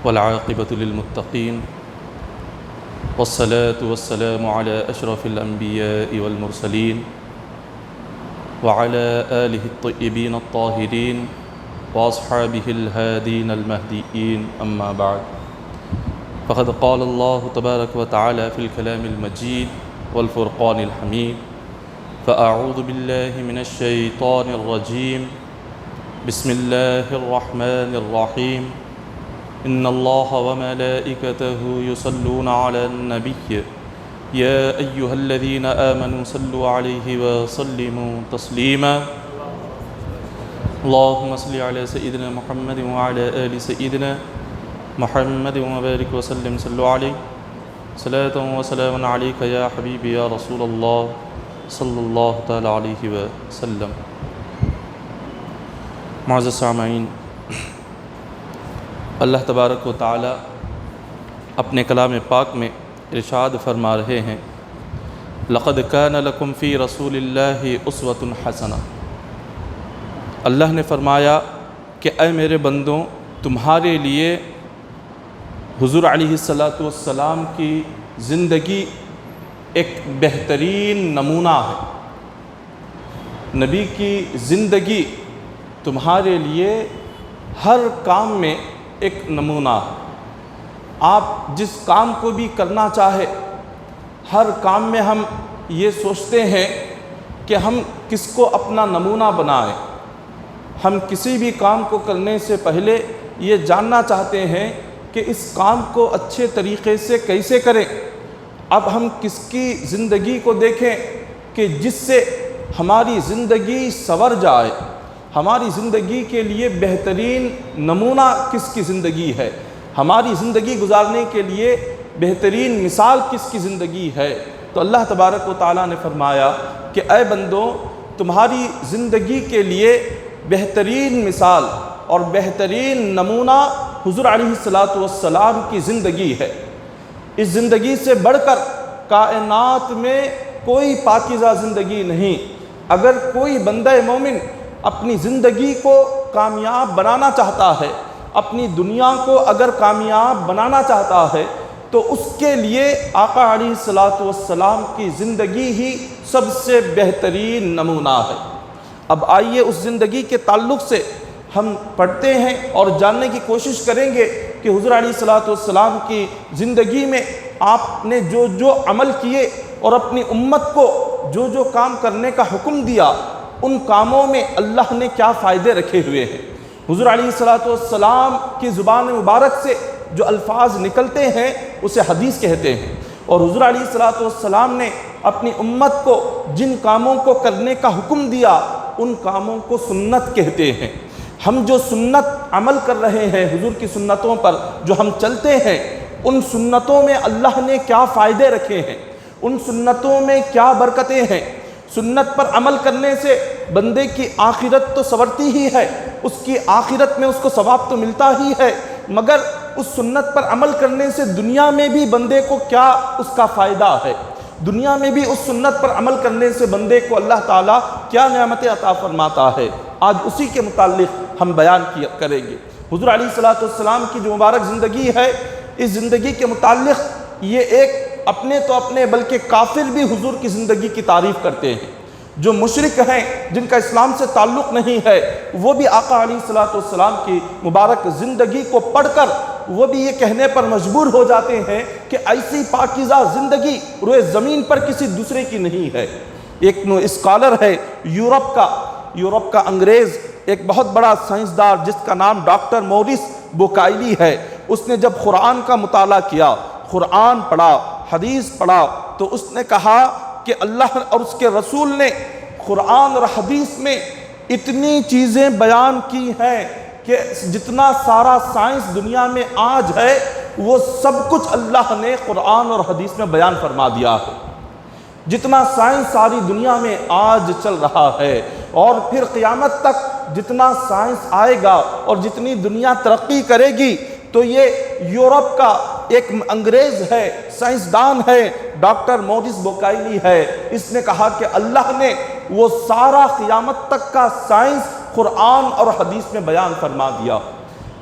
والعاقبة للمتقين والصلاة والسلام على أشرف الأنبياء والمرسلين وعلى آله الطيبين الطاهرين وأصحابه الهادين المهديين أما بعد فقد قال الله تبارك وتعالى في الكلام المجيد والفرقان الحميد فأعوذ بالله من الشيطان الرجيم بسم الله الرحمن الرحيم إن الله وملائكته يصلون على النبي يا أيها الذين آمنوا صلوا عليه وسلموا تسليما اللهم صل على سيدنا محمد وعلى آل سيدنا محمد وبارك وسلم صلوا عليه صلاة وسلام عليك يا حبيبي يا رسول الله صلی اللہ تعالیٰ علیہ وسلم۔ معزز سامعین، اللہ تبارک و تعالیٰ اپنے کلام پاک میں ارشاد فرما رہے ہیں لقد کان لکم فی رسول اللہ اسوۃ حسنہ۔ اللہ نے فرمایا کہ اے میرے بندوں، تمہارے لیے حضور علیہ السلام کی زندگی ایک بہترین نمونہ ہے۔ نبی کی زندگی تمہارے لیے ہر کام میں ایک نمونہ ہے۔ آپ جس کام کو بھی کرنا چاہے، ہر کام میں ہم یہ سوچتے ہیں کہ ہم کس کو اپنا نمونہ بنائیں۔ ہم کسی بھی کام کو کرنے سے پہلے یہ جاننا چاہتے ہیں کہ اس کام کو اچھے طریقے سے کیسے کریں۔ اب ہم کس کی زندگی کو دیکھیں کہ جس سے ہماری زندگی سنور جائے، ہماری زندگی کے لیے بہترین نمونہ کس کی زندگی ہے، ہماری زندگی گزارنے کے لیے بہترین مثال کس کی زندگی ہے۔ تو اللہ تبارک و تعالیٰ نے فرمایا کہ اے بندوں، تمہاری زندگی کے لیے بہترین مثال اور بہترین نمونہ حضور علیہ السلام کی زندگی ہے۔ اس زندگی سے بڑھ کر کائنات میں کوئی پاکیزہ زندگی نہیں۔ اگر کوئی بندہ مومن اپنی زندگی کو کامیاب بنانا چاہتا ہے، اپنی دنیا کو اگر کامیاب بنانا چاہتا ہے، تو اس کے لیے آقا علیہ السلام کی زندگی ہی سب سے بہترین نمونہ ہے۔ اب آئیے اس زندگی کے تعلق سے ہم پڑھتے ہیں اور جاننے کی کوشش کریں گے کہ حضور علیہ السلام کی زندگی میں آپ نے جو جو عمل کیے اور اپنی امت کو جو جو کام کرنے کا حکم دیا، ان کاموں میں اللہ نے کیا فائدے رکھے ہوئے ہیں۔ حضور علیہ السلام کی زبان مبارک سے جو الفاظ نکلتے ہیں اسے حدیث کہتے ہیں، اور حضور علیہ السلام نے اپنی امت کو جن کاموں کو کرنے کا حکم دیا ان کاموں کو سنت کہتے ہیں۔ ہم جو سنت عمل کر رہے ہیں، حضور کی سنتوں پر جو ہم چلتے ہیں، ان سنتوں میں اللہ نے کیا فائدے رکھے ہیں، ان سنتوں میں کیا برکتیں ہیں۔ سنت پر عمل کرنے سے بندے کی آخرت تو سنورتی ہی ہے، اس کی آخرت میں اس کو ثواب تو ملتا ہی ہے، مگر اس سنت پر عمل کرنے سے دنیا میں بھی بندے کو کیا اس کا فائدہ ہے، دنیا میں بھی اس سنت پر عمل کرنے سے بندے کو اللہ تعالیٰ کیا نعمتیں عطا فرماتا ہے۔ آج اسی کے متعلق ہم بیان کریں گے۔ حضور علیہ السلام کی جو مبارک زندگی ہے، اس زندگی کے متعلق یہ ایک اپنے تو اپنے بلکہ کافر بھی حضور کی زندگی کی تعریف کرتے ہیں۔ جو مشرک ہیں، جن کا اسلام سے تعلق نہیں ہے، وہ بھی آقا علیہ السلام کی مبارک زندگی کو پڑھ کر وہ بھی یہ کہنے پر مجبور ہو جاتے ہیں کہ ایسی پاکیزہ زندگی روئے زمین پر کسی دوسرے کی نہیں ہے۔ ایک اسکالر ہے یورپ کا انگریز، ایک بہت بڑا سائنسدار جس کا نام ڈاکٹر موریس بوکائلی ہے، اس نے جب قرآن کا مطالعہ کیا، قرآن پڑھا، حدیث پڑھا، تو اس نے کہا کہ اللہ اور اس کے رسول نے قرآن اور حدیث میں اتنی چیزیں بیان کی ہیں کہ جتنا سارا سائنس دنیا میں آج ہے وہ سب کچھ اللہ نے قرآن اور حدیث میں بیان فرما دیا ہے۔ جتنا سائنس ساری دنیا میں آج چل رہا ہے، اور پھر قیامت تک جتنا سائنس آئے گا اور جتنی دنیا ترقی کرے گی، تو یہ یورپ کا ایک انگریز ہے، سائنسدان ہے، ڈاکٹر موریس بوکائلی ہے، اس نے کہا کہ اللہ نے وہ سارا قیامت تک کا سائنس قرآن اور حدیث میں بیان فرما دیا۔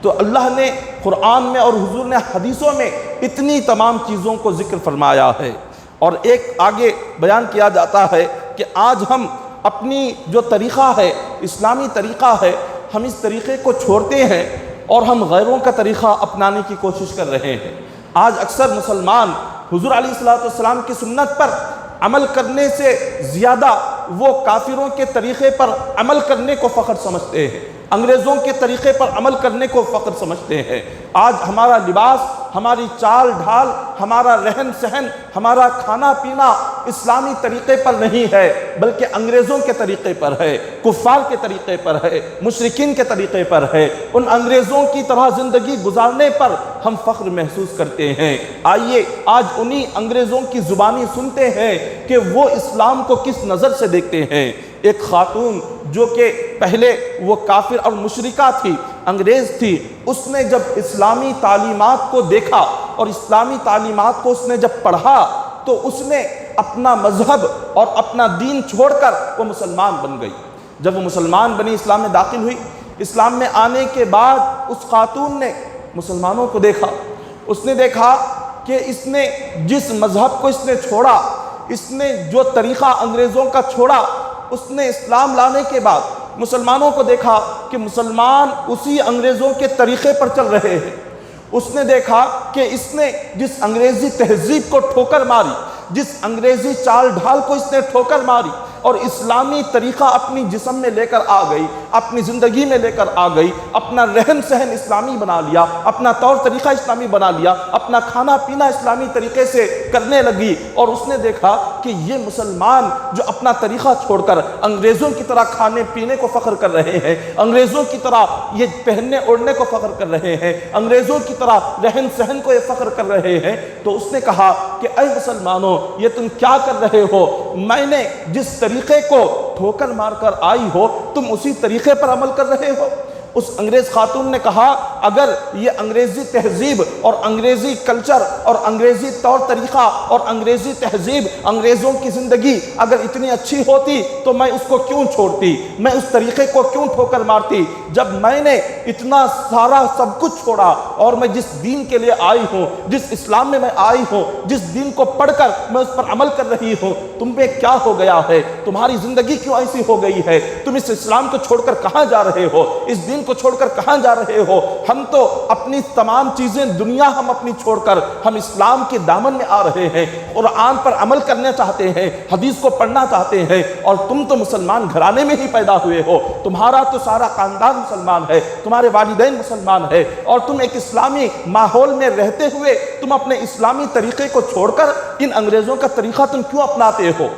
تو اللہ نے قرآن میں اور حضور نے حدیثوں میں اتنی تمام چیزوں کو ذکر فرمایا ہے۔ اور ایک آگے بیان کیا جاتا ہے کہ آج ہم اپنی جو طریقہ ہے، اسلامی طریقہ ہے، ہم اس طریقے کو چھوڑتے ہیں اور ہم غیروں کا طریقہ اپنانے کی کوشش کر رہے ہیں۔ آج اکثر مسلمان حضور علیہ السلام کی سنت پر عمل کرنے سے زیادہ وہ کافروں کے طریقے پر عمل کرنے کو فخر سمجھتے ہیں، انگریزوں کے طریقے پر عمل کرنے کو فخر سمجھتے ہیں۔ آج ہمارا لباس، ہماری چال ڈھال، ہمارا رہن سہن، ہمارا کھانا پینا اسلامی طریقے پر نہیں ہے، بلکہ انگریزوں کے طریقے پر ہے، کفار کے طریقے پر ہے، مشرکین کے طریقے پر ہے۔ ان انگریزوں کی طرح زندگی گزارنے پر ہم فخر محسوس کرتے ہیں۔ آئیے آج انہی انگریزوں کی زبانی سنتے ہیں کہ وہ اسلام کو کس نظر سے دیکھتے ہیں۔ ایک خاتون جو کہ پہلے وہ کافر اور مشرکہ تھی، انگریز تھی، اس نے جب اسلامی تعلیمات کو دیکھا اور اسلامی تعلیمات کو اس نے جب پڑھا تو اس نے اپنا مذہب اور اپنا دین چھوڑ کر وہ مسلمان بن گئی۔ جب وہ مسلمان بنی، اسلام میں داخل ہوئی، اسلام میں آنے کے بعد اس خاتون نے مسلمانوں کو دیکھا، اس نے دیکھا کہ اس نے جس مذہب کو اس نے چھوڑا، اس نے جو طریقہ انگریزوں کا چھوڑا، اس نے اسلام لانے کے بعد مسلمانوں کو دیکھا کہ مسلمان اسی انگریزوں کے طریقے پر چل رہے ہیں۔ اس نے دیکھا کہ اس نے جس انگریزی تہذیب کو ٹھوکر ماری، جس انگریزی چال ڈھال کو اس نے ٹھوکر ماری اور اسلامی طریقہ اپنی جسم میں لے کر آ گئی، اپنی زندگی میں لے کر آ گئی، اپنا رہن سہن اسلامی بنا لیا، اپنا طور طریقہ اسلامی بنا لیا، اپنا کھانا پینا اسلامی طریقے سے کرنے لگی، اور اس نے دیکھا کہ یہ مسلمان جو اپنا طریقہ چھوڑ کر انگریزوں کی طرح کھانے پینے کو فخر کر رہے ہیں، انگریزوں کی طرح یہ پہننے اوڑھنے کو فخر کر رہے ہیں، انگریزوں کی طرح رہن سہن کو یہ فخر کر رہے ہیں، تو اس نے کہا کہ اے مسلمانوں، یہ تم کیا کر رہے ہو؟ میں نے جس طریقے کو ٹھوکر مار کر آئی ہو، تم اسی طریقے پر عمل کر رہے ہو۔ اس انگریز خاتون نے کہا اگر یہ انگریزی تہذیب اور انگریزی کلچر اور انگریزی طور طریقہ اور انگریزی تہذیب، انگریزوں کی زندگی اگر اتنی اچھی ہوتی تو میں اس کو کیوں چھوڑتی، میں اس طریقے کو کیوں ٹھوکر مارتی؟ جب میں نے اتنا سارا سب کچھ چھوڑا اور میں جس دین کے لیے آئی ہوں، جس اسلام میں آئی ہوں، جس دین کو پڑھ کر میں اس پر عمل کر رہی ہوں، تم پہ کیا ہو گیا ہے؟ تمہاری زندگی کیوں ایسی ہو گئی ہے؟ تم اس اسلام کو چھوڑ کر کہاں جا رہے ہو؟ اس دین کو چھوڑ کر کہاں جا رہے ہو؟ ہم تو اپنی تمام چیزیں دنیا ہم اپنی چھوڑ کر ہم اسلام کے دامن میں آ رہے ہیں، قرآن پر عمل کرنا چاہتے ہیں، حدیث کو پڑھنا چاہتے ہیں، اور تم تو مسلمان گھرانے میں ہی پیدا ہوئے ہو، تمہارا تو سارا خاندان مسلمان ہے، تمہارے والدین مسلمان ہے، اور تم ایک اسلامی ماحول میں رہتے ہوئے تم اپنے اسلامی طریقے کو چھوڑ کر ان انگریزوں کا طریقہ تم کیوں اپناتے ہو؟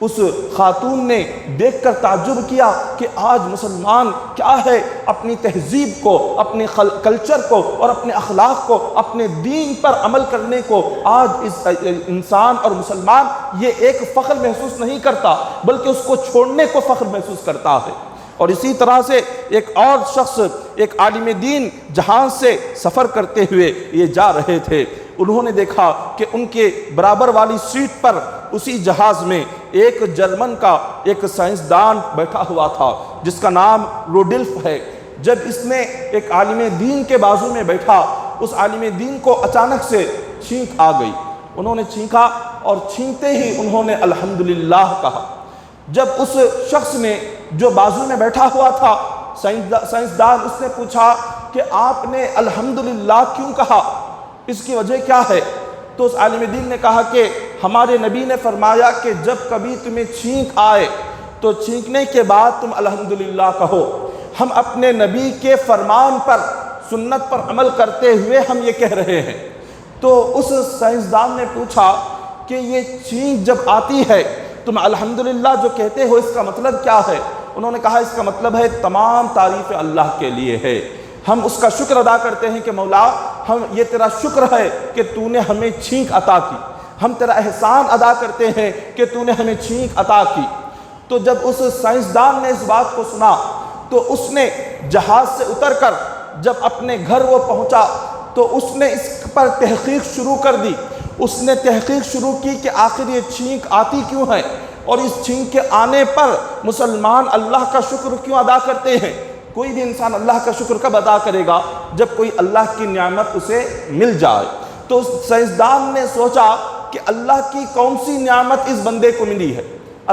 اس خاتون نے دیکھ کر تعجب کیا کہ آج مسلمان کیا ہے اپنی تہذیب کو، اپنے کلچر کو اور اپنے اخلاق کو، اپنے دین پر عمل کرنے کو آج اس انسان اور مسلمان یہ ایک فخر محسوس نہیں کرتا، بلکہ اس کو چھوڑنے کو فخر محسوس کرتا ہے۔ اور اسی طرح سے ایک اور شخص، ایک عالم دین جہاز سے سفر کرتے ہوئے یہ جا رہے تھے، انہوں نے دیکھا کہ ان کے برابر والی سیٹ پر اسی جہاز میں ایک جرمن کا ایک سائنسدان بیٹھا ہوا تھا جس کا نام روڈلف ہے۔ جب اس نے ایک عالم دین کے بازو میں بیٹھا، اس عالم دین کو اچانک سے چھینک آ گئی، انہوں نے چھینکا اور چھینکتے ہی انہوں نے الحمدللہ کہا۔ جب اس شخص نے جو بازو میں بیٹھا ہوا تھا سائنسدان، اس نے پوچھا کہ آپ نے الحمدللہ کیوں کہا، اس کی وجہ کیا ہے؟ تو اس عالم دین نے کہا کہ ہمارے نبی نے فرمایا کہ جب کبھی تمہیں چھینک آئے تو چھینکنے کے بعد تم الحمدللہ کہو۔ ہم اپنے نبی کے فرمان پر، سنت پر عمل کرتے ہوئے ہم یہ کہہ رہے ہیں۔ تو اس سائنسدان نے پوچھا کہ یہ چھینک جب آتی ہے تم الحمدللہ جو کہتے ہو، اس کا مطلب کیا ہے؟ انہوں نے کہا اس کا مطلب ہے تمام تعریف اللہ کے لیے ہے، ہم اس کا شکر ادا کرتے ہیں کہ مولا ہم یہ تیرا شکر ہے کہ تو نے ہمیں چھینک عطا کی، ہم تیرا احسان ادا کرتے ہیں کہ تو نے ہمیں چھینک عطا کی۔ تو جب اس سائنسدان نے اس بات کو سنا تو اس نے جہاز سے اتر کر جب اپنے گھر وہ پہنچا تو اس نے اس پر تحقیق شروع کر دی۔ اس نے تحقیق شروع کی کہ آخر یہ چھینک آتی کیوں ہے اور اس چھینک کے آنے پر مسلمان اللہ کا شکر کیوں ادا کرتے ہیں۔ کوئی بھی انسان اللہ کا شکر کب ادا کرے گا؟ جب کوئی اللہ کی نعمت اسے مل جائے۔ تو سائنسدان نے سوچا کہ اللہ کی کون سی نعمت اس بندے کو ملی ہے،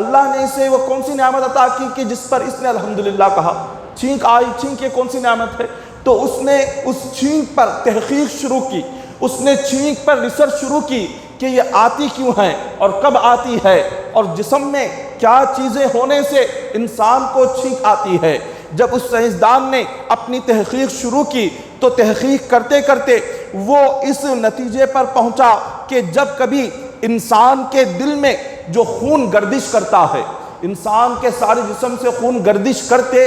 اللہ نے اسے وہ کون سی نعمت عطا کی کہ جس پر اس نے الحمدللہ کہا۔ چھینک آئی، چھینک یہ کون سی نعمت ہے؟ تو اس نے اس چھینک پر تحقیق شروع کی، اس نے چھینک پر ریسرچ شروع کی کہ یہ آتی کیوں ہے اور کب آتی ہے، اور جسم میں کیا چیزیں ہونے سے انسان کو چھینک آتی ہے۔ جب اس سائنسدان نے اپنی تحقیق شروع کی تو تحقیق کرتے کرتے وہ اس نتیجے پر پہنچا کہ جب کبھی انسان کے دل میں جو خون گردش کرتا ہے، انسان کے سارے جسم سے خون گردش کرتے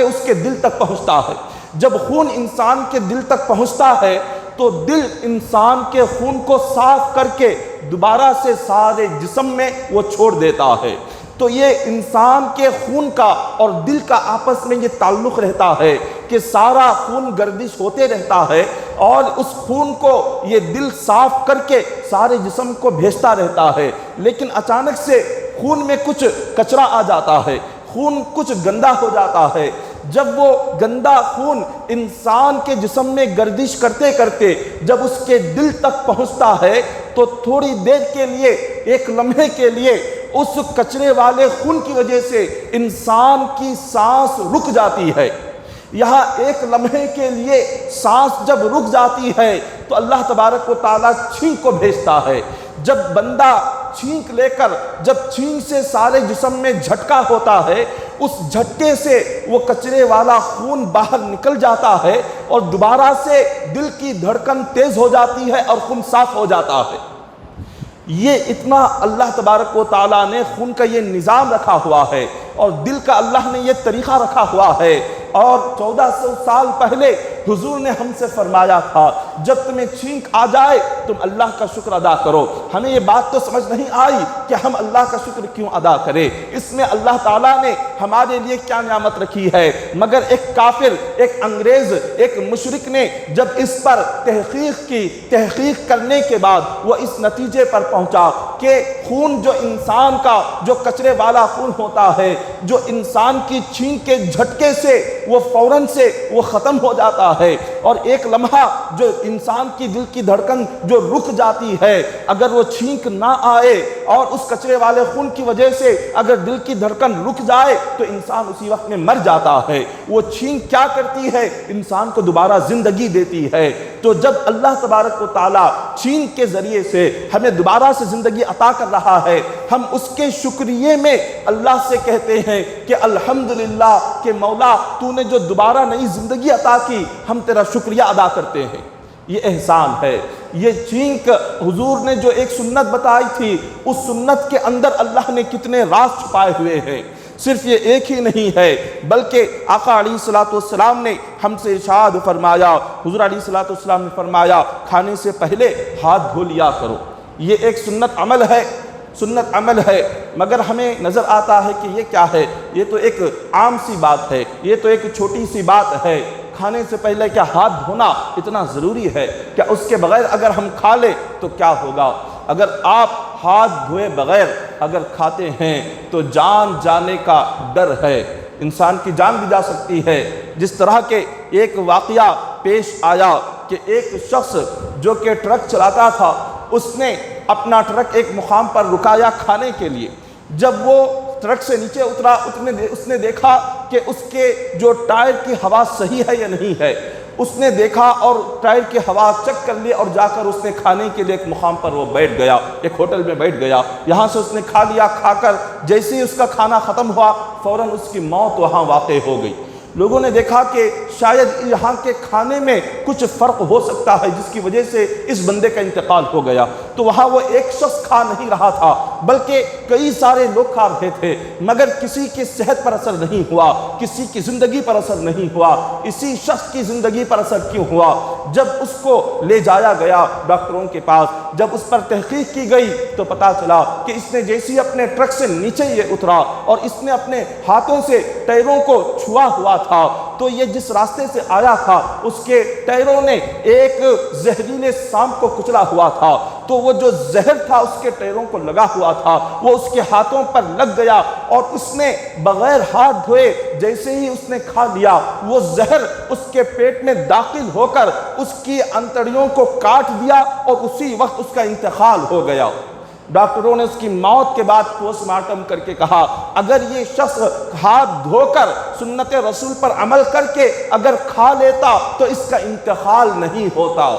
اس کے دل تک پہنچتا ہے۔ جب خون انسان کے دل تک پہنچتا ہے تو دل انسان کے خون کو صاف کر کے دوبارہ سے سارے جسم میں وہ چھوڑ دیتا ہے۔ تو یہ انسان کے خون کا اور دل کا آپس میں یہ تعلق رہتا ہے کہ سارا خون گردش ہوتے رہتا ہے، اور اس خون کو یہ دل صاف کر کے سارے جسم کو بھیجتا رہتا ہے۔ لیکن اچانک سے خون میں کچھ کچرا آ جاتا ہے، خون کچھ گندا ہو جاتا ہے۔ جب وہ گندا خون انسان کے جسم میں گردش کرتے کرتے جب اس کے دل تک پہنچتا ہے تو تھوڑی دیر کے لیے، ایک لمحے کے لیے اس کچرے والے خون کی وجہ سے انسان کی سانس رک جاتی ہے۔ یہاں ایک لمحے کے لیے سانس جب رک جاتی ہے تو اللہ تبارک و تعالیٰ چھینک کو بھیجتا ہے۔ جب بندہ چھینک لے کر جب چھینک سے سارے جسم میں جھٹکا ہوتا ہے، اس جھٹکے سے وہ کچرے والا خون باہر نکل جاتا ہے اور دوبارہ سے دل کی دھڑکن تیز ہو جاتی ہے اور خون صاف ہو جاتا ہے۔ یہ اتنا اللہ تبارک و تعالیٰ نے خون کا یہ نظام رکھا ہوا ہے، اور دل کا اللہ نے یہ طریقہ رکھا ہوا ہے۔ اور 1400 سال پہلے حضور نے ہم سے فرمایا تھا جب تمہیں چھینک آ جائے تم اللہ کا شکر ادا کرو۔ ہمیں یہ بات تو سمجھ نہیں آئی کہ ہم اللہ کا شکر کیوں ادا کریں، اس میں اللہ تعالیٰ نے ہمارے لیے کیا نعمت رکھی ہے۔ مگر ایک کافر، ایک انگریز، ایک مشرک نے جب اس پر تحقیق کی، تحقیق کرنے کے بعد وہ اس نتیجے پر پہنچا کہ خون جو انسان کا جو کچرے والا خون ہوتا ہے، جو انسان کی چھینک کے جھٹکے سے وہ فوراً سے وہ ختم ہو جاتا ہے، اور ایک لمحہ جو انسان کی دل کی دھڑکن جو رک جاتی ہے، اگر وہ چھینک نہ آئے اور اس کچرے والے خون کی وجہ سے اگر دل کی دھڑکن رک جائے تو انسان اسی وقت میں مر جاتا ہے۔ وہ چھینک کیا کرتی ہے؟ انسان کو دوبارہ زندگی دیتی ہے۔ تو جب اللہ تبارک و تعالیٰ چھینک کے ذریعے سے ہمیں دوبارہ سے زندگی عطا کر رہا ہے، ہم اس کے شکریے میں اللہ سے کہتے ہیں کہ الحمدللہ کہ مولا تو نے جو دوبارہ نئی زندگی عطا کی، ہم تیرا شکریہ ادا کرتے ہیں۔ یہ احسان ہے۔ یہ چھینک حضور نے جو ایک سنت بتائی تھی، اس سنت کے اندر اللہ نے کتنے راز چھپائے ہوئے ہیں۔ صرف یہ ایک ہی نہیں ہے بلکہ آقا علیہ الصلوۃ والسلام نے ہم سے ارشاد فرمایا، حضور علیہ الصلوۃ والسلام نے فرمایا کھانے سے پہلے ہاتھ دھو لیا کرو۔ یہ ایک سنت عمل ہے، مگر ہمیں نظر آتا ہے کہ یہ کیا ہے؟ یہ تو ایک عام سی بات ہے، یہ تو ایک چھوٹی سی بات ہے۔ کھانے سے پہلے کیا ہاتھ دھونا اتنا ضروری ہے؟ کیا اس کے بغیر اگر ہم کھا لیں تو کیا ہوگا؟ اگر آپ ہاتھ دھوئے بغیر اگر کھاتے ہیں تو جان جانے کا ڈر ہے، انسان کی جان بھی جا سکتی ہے۔ جس طرح کے ایک واقعہ پیش آیا کہ ایک شخص جو کہ ٹرک چلاتا تھا، اس نے اپنا ٹرک ایک مقام پر رکایا کھانے کے لیے۔ جب وہ ٹرک سے نیچے اترا، اس نے دیکھا کہ اس کے جو ٹائر کی ہوا صحیح ہے یا نہیں ہے۔ اس نے دیکھا اور ٹائر کی ہوا چیک کر لی، اور جا کر اس نے کھانے کے لیے ایک مقام پر وہ بیٹھ گیا، ایک ہوٹل میں بیٹھ گیا۔ یہاں سے اس نے کھا لیا، کھا کر جیسے ہی اس کا کھانا ختم ہوا فوراً اس کی موت وہاں واقع ہو گئی۔ لوگوں نے دیکھا کہ شاید یہاں کے کھانے میں کچھ فرق ہو سکتا ہے جس کی وجہ سے اس بندے کا انتقال ہو گیا۔ تو وہاں وہ ایک شخص کھا نہیں رہا تھا بلکہ کئی سارے لوگ کھا رہے تھے، مگر کسی کی صحت پر اثر نہیں ہوا، کسی کی زندگی پر اثر نہیں ہوا۔ اسی شخص کی زندگی پر اثر کیوں ہوا؟ جب اس کو لے جایا گیا ڈاکٹروں کے پاس، جب اس پر تحقیق کی گئی تو پتا چلا کہ اس نے جیسے اپنے ٹرک سے نیچے یہ اترا اور اس نے اپنے ہاتھوں سے ٹائروں کو چھوا ہوا تھا، تو یہ جس راستے سے آیا تھا اس کے ٹائروں نے ایک زہریلے سانپ کو کچلا ہوا تھا۔ تو وہ جو زہر تھا اس کے ٹیروں کو لگا ہوا تھا وہ اس کے ہاتھوں پر لگ گیا، اور اس نے بغیر ہاتھ دھوئے جیسے ہی اس نے کھا لیا وہ زہر اس کے پیٹ میں داخل ہو کر اس کی انتڑیوں کو کاٹ دیا، اور اسی وقت اس کا انتقال ہو گیا۔ ڈاکٹروں نے اس کی موت کے بعد پوسٹ مارٹم کر کے کہا اگر یہ شخص ہاتھ دھو کر سنت رسول پر عمل کر کے اگر کھا لیتا تو اس کا انتقال نہیں ہوتا،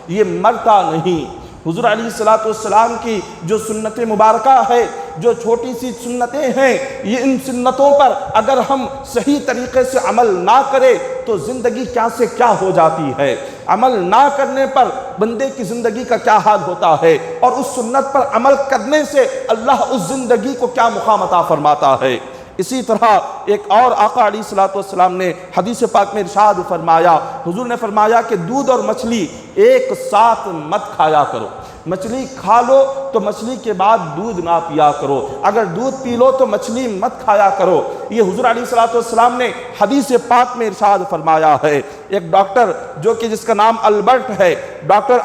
یہ مرتا نہیں۔ حضور علیہ السلام کی جو سنت مبارکہ ہے، جو چھوٹی سی سنتیں ہیں، یہ ان سنتوں پر اگر ہم صحیح طریقے سے عمل نہ کریں تو زندگی کیا سے کیا ہو جاتی ہے، عمل نہ کرنے پر بندے کی زندگی کا کیا حال ہوتا ہے، اور اس سنت پر عمل کرنے سے اللہ اس زندگی کو کیا مقام عطا فرماتا ہے۔ اسی طرح ایک اور آقا علیہ السلام نے حدیث پاک میں ارشاد فرمایا، حضور نے فرمایا کہ دودھ اور مچھلی ایک ساتھ مت کھایا کرو، مچھلی کھا لو تو مچھلی کے بعد دودھ نہ پیا کرو، اگر دودھ پی لو تو مچھلی مت کھایا کرو۔ یہ حضور علیہ السلام نے حدیث پاک میں ارشاد فرمایا ہے۔ ایک ڈاکٹر جو کہ جس کا نام البرٹ ہے، ڈاکٹر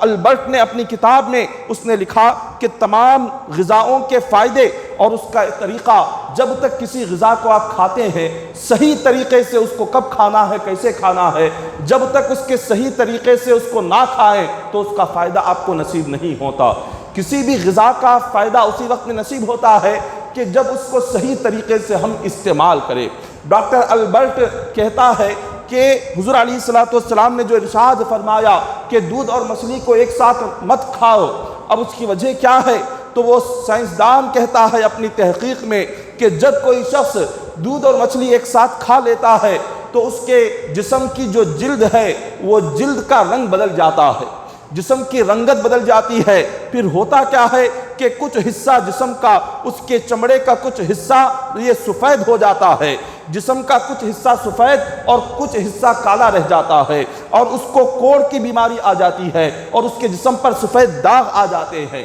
البرٹ نے اپنی کتاب میں اس نے لکھا کہ تمام غذاؤں کے فائدے اور اس کا طریقہ، جب تک کسی غذا کو آپ کھاتے ہیں صحیح طریقے سے اس کو کب کھانا ہے، کیسے کھانا ہے، جب تک اس کے صحیح طریقے سے اس کو نہ کھائیں تو اس کا فائدہ آپ کو نصیب نہیں ہوتا۔ کسی بھی غذا کا فائدہ اسی وقت میں نصیب ہوتا ہے کہ جب اس کو صحیح طریقے سے ہم استعمال کریں۔ ڈاکٹر البرٹ کہتا ہے کہ حضور علیہ السلام نے جو ارشاد فرمایا کہ دودھ اور مچھلی کو ایک ساتھ مت کھاؤ، اب اس کی وجہ کیا ہے؟ تو وہ سائنسدان کہتا ہے اپنی تحقیق میں کہ جب کوئی شخص دودھ اور مچھلی ایک ساتھ کھا لیتا ہے تو اس کے جسم کی جو جلد ہے وہ جلد کا رنگ بدل جاتا ہے، جسم کی رنگت بدل جاتی ہے۔ پھر ہوتا کیا ہے کہ کچھ حصہ جسم کا، اس کے چمڑے کا کچھ حصہ یہ سفید ہو جاتا ہے، جسم کا کچھ حصہ سفید اور کچھ حصہ کالا رہ جاتا ہے، اور اس کو کوڑ کی بیماری آ جاتی ہے اور اس کے جسم پر سفید داغ آ جاتے ہیں۔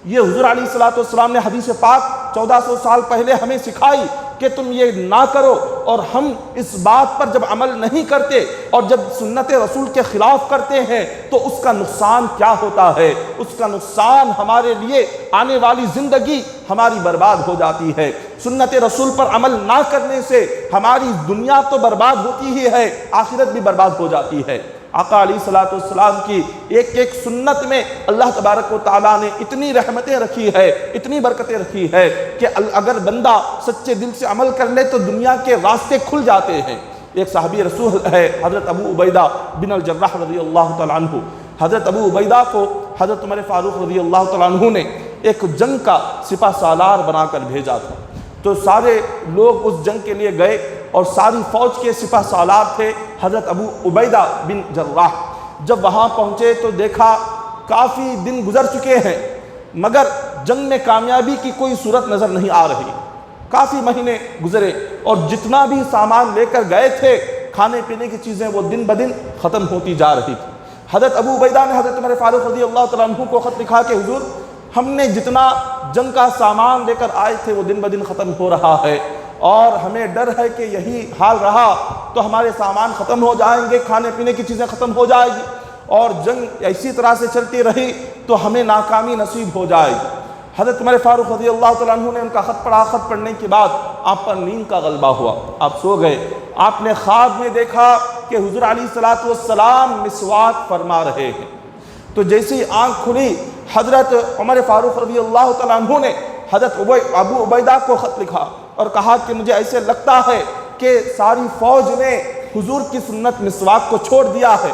یہ حضور علیہ السلام نے حدیث پاک 1400 سال پہلے ہمیں سکھائی کہ تم یہ نہ کرو، اور ہم اس بات پر جب عمل نہیں کرتے اور جب سنت رسول کے خلاف کرتے ہیں تو اس کا نقصان کیا ہوتا ہے؟ اس کا نقصان ہمارے لیے آنے والی زندگی ہماری برباد ہو جاتی ہے۔ سنت رسول پر عمل نہ کرنے سے ہماری دنیا تو برباد ہوتی ہی ہے، آخرت بھی برباد ہو جاتی ہے۔ آقا علیہ السلام کی ایک ایک سنت میں اللہ تبارک و تعالیٰ نے اتنی رحمتیں رکھی ہے، اتنی برکتیں رکھی ہے کہ اگر بندہ سچے دل سے عمل کر لے تو دنیا کے راستے کھل جاتے ہیں۔ ایک صحابی رسول ہے حضرت ابو عبیدہ بن الجراح رضی اللہ تعالیٰ عنہ۔ حضرت ابو عبیدہ کو حضرت عمر فاروق رضی اللہ تعالیٰ عنہ نے ایک جنگ کا سپہ سالار بنا کر بھیجا تھا، تو سارے لوگ اس جنگ کے لیے گئے اور ساری فوج کے سپہ سالار تھے حضرت ابو عبیدہ بن جراح۔ جب وہاں پہنچے تو دیکھا کافی دن گزر چکے ہیں مگر جنگ میں کامیابی کی کوئی صورت نظر نہیں آ رہی، کافی مہینے گزرے اور جتنا بھی سامان لے کر گئے تھے کھانے پینے کی چیزیں وہ دن بدن ختم ہوتی جا رہی تھی۔ حضرت ابو عبیدہ نے حضرت عمر فاروق رضی اللہ تعالیٰ عنہ کو خط لکھا کہ حضور ہم نے جتنا جنگ کا سامان لے کر آئے تھے وہ دن بدن ختم ہو رہا ہے، اور ہمیں ڈر ہے کہ یہی حال رہا تو ہمارے سامان ختم ہو جائیں گے، کھانے پینے کی چیزیں ختم ہو جائے گی، اور جنگ اسی طرح سے چلتی رہی تو ہمیں ناکامی نصیب ہو جائے گی۔ حضرت عمر فاروق رضی اللہ تعالیٰ عنہ نے ان کا خط پڑھا، خط پڑھنے کے بعد آپ پر نیند کا غلبہ ہوا، آپ سو گئے۔ آپ نے خواب میں دیکھا کہ حضور علیہ السلام مسواک فرما رہے ہیں، تو جیسی آنکھ کھلی حضرت عمر فاروق رضی اللہ تعالیٰ عنہ نے حضرت ابو عبیدہ کو خط لکھا اور کہا کہ مجھے ایسے لگتا ہے کہ ساری فوج نے حضور کی سنت مسواک کو چھوڑ دیا ہے،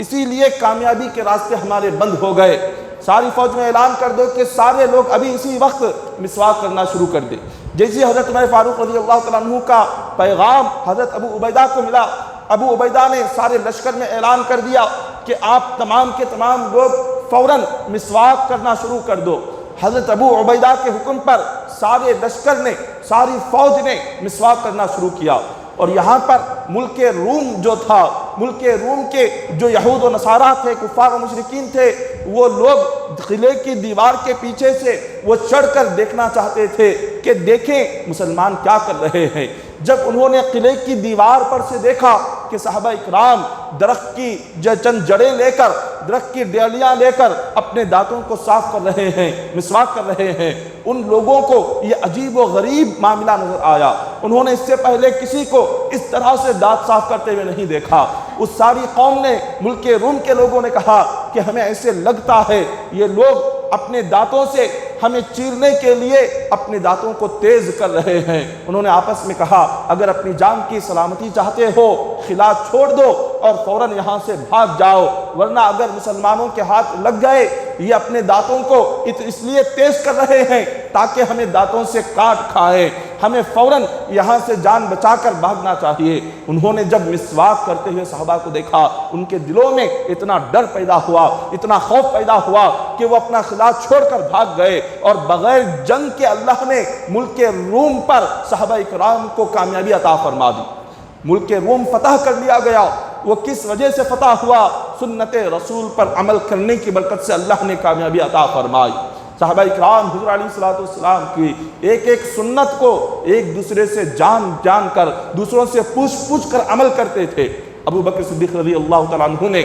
اسی لیے کامیابی کے راستے ہمارے بند ہو گئے۔ ساری فوج میں اعلان کر دو کہ سارے لوگ ابھی اسی وقت مسواک کرنا شروع کر دیں۔ جیسے حضرت عمر فاروق رضی اللہ تعالیٰ عنہ کا پیغام حضرت ابو عبیدہ کو ملا، ابو عبیدہ نے سارے لشکر میں اعلان کر دیا کہ آپ تمام کے تمام لوگ فوراً مسواک کرنا شروع کر دو۔ حضرت ابو عبیدہ کے حکم پر سارے لشکر نے، ساری فوج نے مسواک کرنا شروع کیا، اور یہاں پر ملک روم جو تھا، ملک روم کے جو یہود و نصارہ تھے، کفار و مشرکین تھے، وہ لوگ قلعے کی دیوار کے پیچھے سے وہ چڑھ کر دیکھنا چاہتے تھے کہ دیکھیں مسلمان کیا کر رہے ہیں۔ جب انہوں نے قلعے کی دیوار پر سے دیکھا کہ صحابہ اکرام درخت کی چند جڑیں لے کر، درخت کی ڈالیاں لے کر اپنے دانتوں کو صاف کر رہے ہیں، مسواک کر رہے ہیں، ان لوگوں کو یہ عجیب و غریب معاملہ نظر آیا۔ انہوں نے اس سے پہلے کسی کو اس طرح سے دانت صاف کرتے ہوئے نہیں دیکھا۔ اس ساری قوم نے، ملک روم کے لوگوں نے کہا کہ ہمیں ایسے لگتا ہے یہ لوگ اپنے دانتوں سے ہمیں چیرنے کے لیے اپنے دانتوں کو تیز کر رہے ہیں۔ انہوں نے آپس میں کہا اگر اپنی جان کی سلامتی چاہتے ہو خلا چھوڑ دو اور فوراً یہاں سے بھاگ جاؤ، ورنہ اگر مسلمانوں کے ہاتھ لگ گئے یہ اپنے دانتوں کو اس لیے تیز کر رہے ہیں تاکہ ہمیں دانتوں سے کاٹ کھائیں، ہمیں فوراً یہاں سے جان بچا کر بھاگنا چاہیے۔ انہوں نے جب مسواک کرتے ہوئے صحابہ کو دیکھا ان کے دلوں میں اتنا ڈر پیدا ہوا، اتنا خوف پیدا ہوا کہ وہ اپنا خلا چھوڑ کر بھاگ گئے، اور بغیر جنگ کے اللہ نے ملک روم پر صحابہ اکرام کو کامیابی عطا فرما دی۔ ملک روم فتح کر لیا گیا۔ وہ کس وجہ سے فتح ہوا؟ سنت رسول پر عمل کرنے کی برکت سے اللہ نے کامیابی عطا فرمائی۔ صحابہ اکرام حضور علیہ السلام کی ایک ایک سنت کو ایک دوسرے سے جان کر، دوسروں سے پوچھ کر عمل کرتے تھے۔ ابو بکر صدیق رضی اللہ تعالیٰ عنہ نے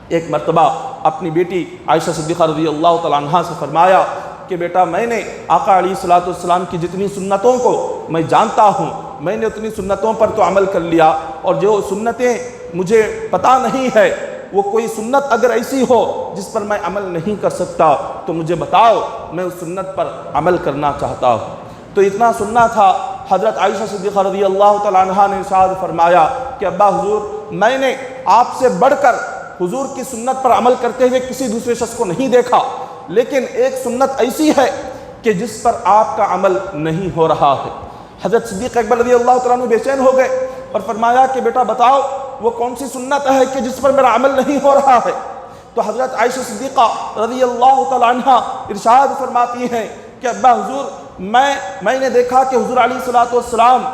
ایک مرتبہ اپنی بیٹی عائشہ صدیقہ رضی اللہ تعالیٰ عنہ سے فرمایا کہ بیٹا میں نے آقا علیہ السلام کی جتنی سنتوں کو میں جانتا ہوں میں نے اتنی سنتوں پر تو عمل کر لیا، اور جو سنتیں مجھے پتہ نہیں ہے وہ کوئی سنت اگر ایسی ہو جس پر میں عمل نہیں کر سکتا تو مجھے بتاؤ، میں اس سنت پر عمل کرنا چاہتا ہوں۔ تو اتنا سننا تھا، حضرت عائشہ صدیقہ رضی اللہ تعالیٰ عنہ نے ارشاد فرمایا کہ ابا حضور میں نے آپ سے بڑھ کر حضور کی سنت پر عمل کرتے ہوئے کسی دوسرے شخص کو نہیں دیکھا، لیکن ایک سنت ایسی ہے کہ جس پر آپ کا عمل نہیں ہو رہا ہے۔ حضرت صدیق اکبر رضی اللہ تعالیٰ عنہ بے چین ہو گئے اور فرمایا کہ بیٹا بتاؤ وہ کون سی سنت ہے کہ جس پر میرا عمل نہیں ہو رہا ہے؟ تو حضرت عائشہ صدیقہ رضی اللہ تعالیٰ عنہ ارشاد فرماتی ہیں کہ ابا حضور میں نے دیکھا کہ حضور علیہ السلام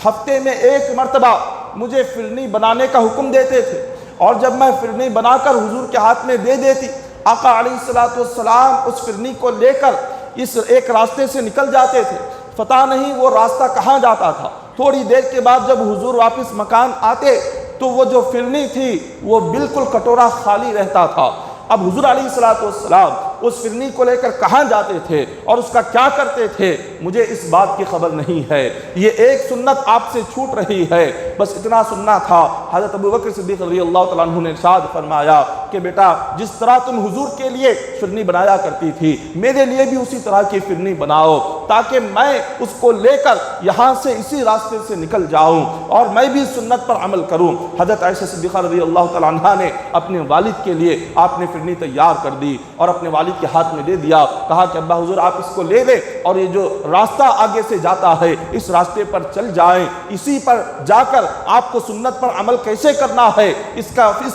ہفتے میں ایک مرتبہ مجھے فرنی بنانے کا حکم دیتے تھے، اور جب میں فرنی بنا کر حضور کے ہاتھ میں دے دیتی، آقا علیہ السلام اس فرنی کو لے کر اس ایک راستے سے نکل جاتے تھے، پتہ نہیں وہ راستہ کہاں جاتا تھا۔ تھوڑی دیر کے بعد جب حضور واپس مکان آتے تو وہ جو فرنی تھی وہ بالکل کٹورا خالی رہتا تھا۔ اب حضور علیہ السلام اس فرنی کو لے کر کہاں جاتے تھے اور اس کا کیا کرتے تھے مجھے اس بات کی خبر نہیں ہے۔ یہ ایک سنت آپ سے چھوٹ رہی ہے، بس اتنا سننا تھا۔ حضرت ابو بکر صدیق رضی اللہ تعالیٰ عنہ نے ارشاد فرمایا کہ بیٹا جس طرح تم حضور کے لیے فرنی بنایا کرتی تھی میرے لیے بھی اسی طرح کی فرنی بناؤ، تاکہ میں اس کو لے کر یہاں سے اسی راستے سے نکل جاؤں اور میں بھی سنت پر عمل کروں۔ حضرت عائشہ صدیقہ رضی اللہ تعالیٰ عنہ نے اپنے والد کے لیے آپ نے فرنی تیار کر دی اور اپنے والد کے ہاتھ میں دے دیا، کہا کہ ابا حضور آپ اس کو لے لیں اور یہ جو راستہ آگے سے جاتا ہے اس راستے پر چل جائیں، اسی پر جا کر آپ کو سنت پر عمل کیسے کرنا ہے، اس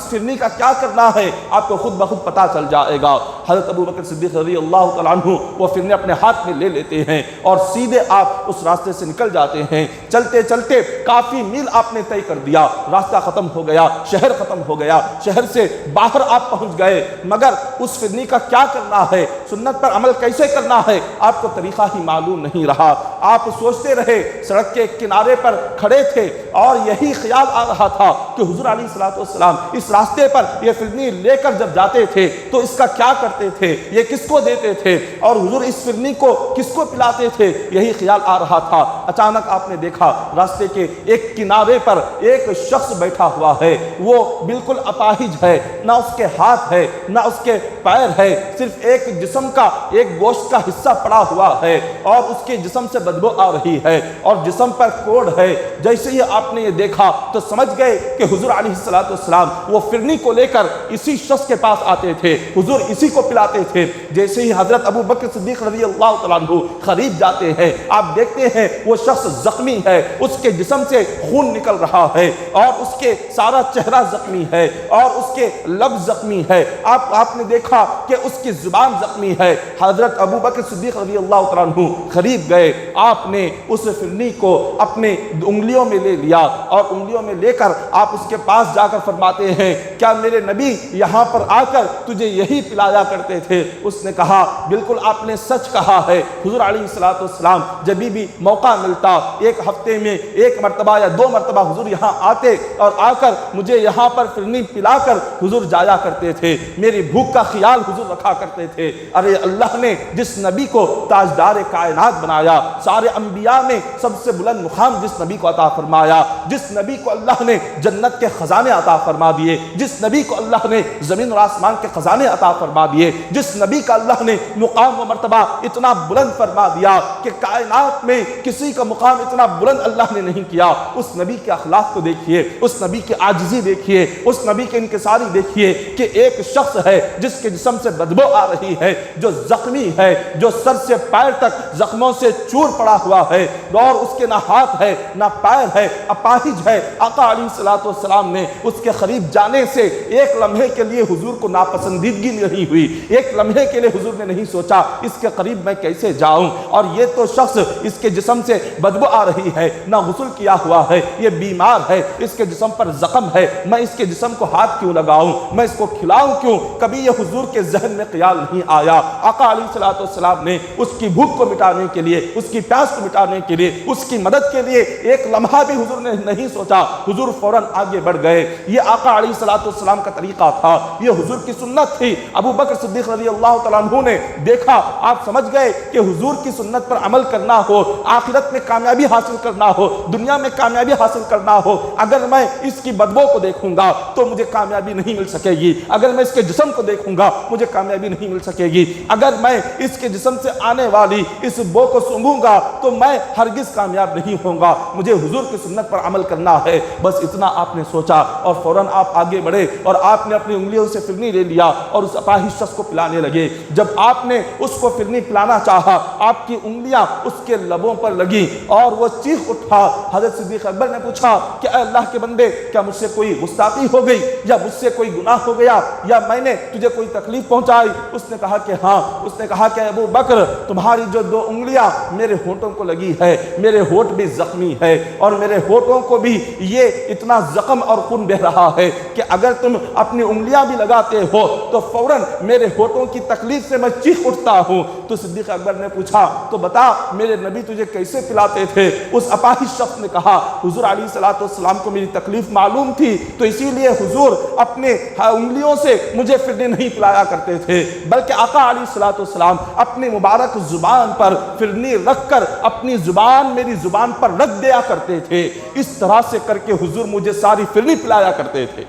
فرنی کا کیا کرنا ہے آپ کو خود بخود پتہ چل جائے گا۔ حضرت ابو بکر صدیق رضی اللہ تعالیٰ عنہ وہ فرنی اپنے ہاتھ میں لے لیتے ہیں اور سیدھے آپ اس راستے سے نکل جاتے ہیں۔ چلتے چلتے کافی میل آپ نے طے کر دیا، راستہ ختم ہو گیا، شہر ختم ہو گیا، شہر سے باہر آپ پہنچ گئے، مگر اس فرنی کا کیا کرنا ہے، سنت پر عمل کیسے کرنا ہے آپ کو طریقہ ہی معلوم نہیں رہا۔ آپ سوچتے رہے، سڑک کے کنارے پر کھڑے تھے اور یہی خیال آ رہا تھا کہ حضور علیہ السلام اس راستے پر یہ فرنی لے کر جب جاتے تھے تو اس کا کیا کرتے تھے، یہ کس کو دیتے تھے اور حضور اس فرنی کو کس کو پلاتے تھے، یہی خیال آ رہا تھا۔ اچانک آپ نے دیکھا راستے کے ایک کنارے پر ایک شخص بیٹھا ہوا ہے، وہ بالکل اپاہج ہے، نہ اس کے ہاتھ ہے نہ اس کے پیر ہے، صرف ایک جسم کا ایک گوشت کا حصہ پڑا ہوا ہے اور اس کے جسم سے بدبو آ رہی ہے اور جسم پر کوڑ ہے۔ جیسے ہی آپ نے یہ دیکھا تو سمجھ گئے کہ حضور علیہ السلام وہ فرنی کو لے کر اسی شخص کے پاس آتے تھے، حضور اسی کو پلاتے تھے۔ جیسے ہی حضرت ابو بکر صدیق رضی اللہ تعالیٰ عنہ قریب جاتے ہیں آپ دیکھتے ہیں وہ شخص زخمی ہے، اس کے جسم سے خون نکل رہا ہے اور اس کے سارا چہرہ زخمی ہے اور اس کے لب زخمی ہے، آپ نے دیکھا کہ اس کی زبان زخمی ہے۔ حضرت ابو بکر صدیق رضی اللہ تعالیٰ عنہ قریب گئے، آپ نے اس فرنی کو اپنے انگلیوں میں لے لیا اور انگلیوں میں لے کر آپ اس کے پاس جا کر فرماتے ہیں کیا میرے نبی یہاں پر آ کر تجھے یہی پلایا کرتے تھے۔ اس نے کہا بالکل آپ نے سچ کہا ہے، حضور علیہ السلام جب بھی موقع ملتا ایک ہفتے میں ایک مرتبہ یا 2 مرتبہ حضور یہاں آتے اور آ کر مجھے یہاں پر فرنی پلا کر حضور جایا کرتے تھے، میری بھوک کا خیال حضور رکھا کرتے تھے۔ ارے اللہ نے جس نبی کو تاجدار کائنات بنایا، سارے انبیاء میں سب سے بلند مقام جس نبی کو عطا فرمایا، جس نبی کو اللہ نے جنت کے خزانے عطا فرما دیے، جس نبی کو اللہ نے زمین اور آسمان کے خزانے عطا فرما دیے، جس نبی کا اللہ نے مقام و مرتبہ اتنا بلند فرما دیا کہ کائنات میں کسی کا مقام اتنا بلند اللہ نے نہیں کیا، اس نبی کے اخلاق کو دیکھیے، اس نبی کی عاجزی دیکھیے، اس نبی کے انکساری دیکھیے کہ ایک شخص ہے جس کے جسم سے بدبو آ رہی ہے، جو زخمی ہے، جو سر سے پیر تک زخموں سے چور پڑا ہوا ہے اور اس کے نہ ہاتھ ہے نہ پیر ہے، اپاہج ہے۔ آقا علیہ السلام نے اس کے قریب جانے سے ایک لمحے کے لیے حضور کو ناپسندیدگی نہیں ہوئی، ایک لمحے کے لیے حضور نے نہیں سوچا اس کے قریب میں کیسے جاؤں، اور یہ تو شخص اس کے جسم سے بدبو آ رہی ہے، نہ غسل کیا ہوا ہے، یہ بیمار ہے، اس کے جسم پر زخم ہے، میں اس کے جسم کو ہاتھ کیوں لگاؤں، میں اس کو کھلاؤں کیوں؟ کبھی یہ حضور کے ذہن میں خیال نہیں آیا۔ آقا علیہ السلام نے اس کی بھوک کو مٹانے کے لیے، اس کی پیاس کو مٹانے کے لیے، اس کی مدد کے لیے ایک لمحہ بھی حضور نے نہیں سوچا، حضور فوراً آگے بڑھ گئے۔ یہ آقا علیہ السلام کا طریقہ تھا، یہ حضور کی سنت تھی۔ ابو بکر صدیق رضی اللہ تعالیٰ عنہ نے دیکھا، آپ سمجھ گئے کہ حضور کی سنت پر عمل کرنا ہو، آخرت میں کامیابی حاصل کرنا ہو، دنیا میں کامیابی حاصل کرنا ہو، اگر میں اس کی بدبو کو دیکھوں گا تو مجھے کامیابی نہیں مل سکے گی، اگر میں اس کے جسم کو دیکھوں گا مجھے کامیابی نہیں مل سکے گی، اگر میں اس کے جسم سے آنے والی اس بو کو سونگھوں گا تو میں ہرگز کامیاب نہیں ہوں گا، مجھے حضور کی سنت پر عمل کرنا ہے۔ بس اتنا آپ نے سوچا اور فوراً آپ آگے بڑھے اور آپ نے اپنی انگلیوں سے فرنی لے لیا اور اس اپاہج شخص کو پلانے لگے۔ جب آپ نے اس کو فرنی پلانا چاہا، آپ کی انگلیاں اس کے لبوں پر لگی اور وہ چیخ اٹھا۔ حضرت صدیق اکبر نے پوچھا کہ اے اللہ کے بندے، کیا مجھ سے کوئی گستاخی ہو گئی یا مجھ سے کوئی گناہ ہو گیا یا میں نے تجھے کوئی تکلیف پہنچائی؟ اس نے کہا کہ ہاں۔ اس نے کہا کہ ابو بکر، تمہاری جو 2 انگلیاں میرے ہونٹوں کو لگی ہے، میرے ہونٹ بھی زخمی ہے اور میرے ہونٹوں کو بھی یہ اتنا زخم اور خون بہ رہا ہے کہ اگر تم اپنی انگلیاں بھی لگاتے ہو تو فوراً میرے ہونٹوں کی تکلیف سے میں چیخ اٹھتا ہوں۔ تو صدیق اکبر نے پوچھا تو بتا میرے نبی تجھے کیسے پلاتے تھے؟ اس اپاہج شخص نے کہا حضور علیہ السلام کو میری تکلیف معلوم تھی تو اسی لیے حضور اپنے انگلیوں سے مجھے فرنی نہیں پلایا کرتے تھے، بلکہ آقا علیہ السلام اپنی مبارک زبان پر فرنی رکھ کر اپنی زبان میری زبان پر رکھ دیا کرتے تھے۔ اس طرح سے کر کے حضور مجھے ساری فرنی پلایا کرتے تھے۔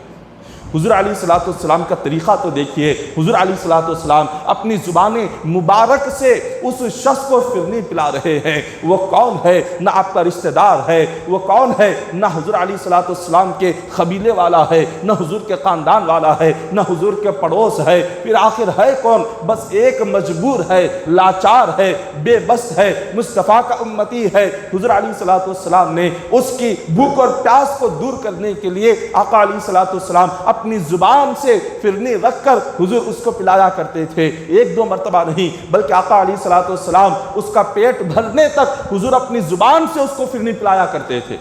حضور علیہ السلام کا طریقہ تو دیکھیے، حضور علیہ السلام اپنی زبان مبارک سے اس شخص کو فرنی پلا رہے ہیں۔ وہ کون ہے؟ نہ آپ کا رشتہ دار ہے، وہ کون ہے؟ نہ حضور علیہ السلام کے قبیلے والا ہے، نہ حضور کے خاندان والا ہے، نہ حضور کے پڑوس ہے، پھر آخر ہے کون؟ بس ایک مجبور ہے، لاچار ہے، بے بس ہے، مصطفیٰ کا امتی ہے۔ حضور علیہ السلام نے اس کی بھوک اور پیاس کو دور کرنے کے لیے آقا علیہ السلام اپنی زبان سے فرنی رکھ کر حضور اس کو پلایا کرتے تھے۔ 1-2 مرتبہ نہیں بلکہ آقا علیہ السلام اس کا پیٹ بھرنے تک حضور اپنی زبان سے اس کو فرنی پلایا کرتے تھے۔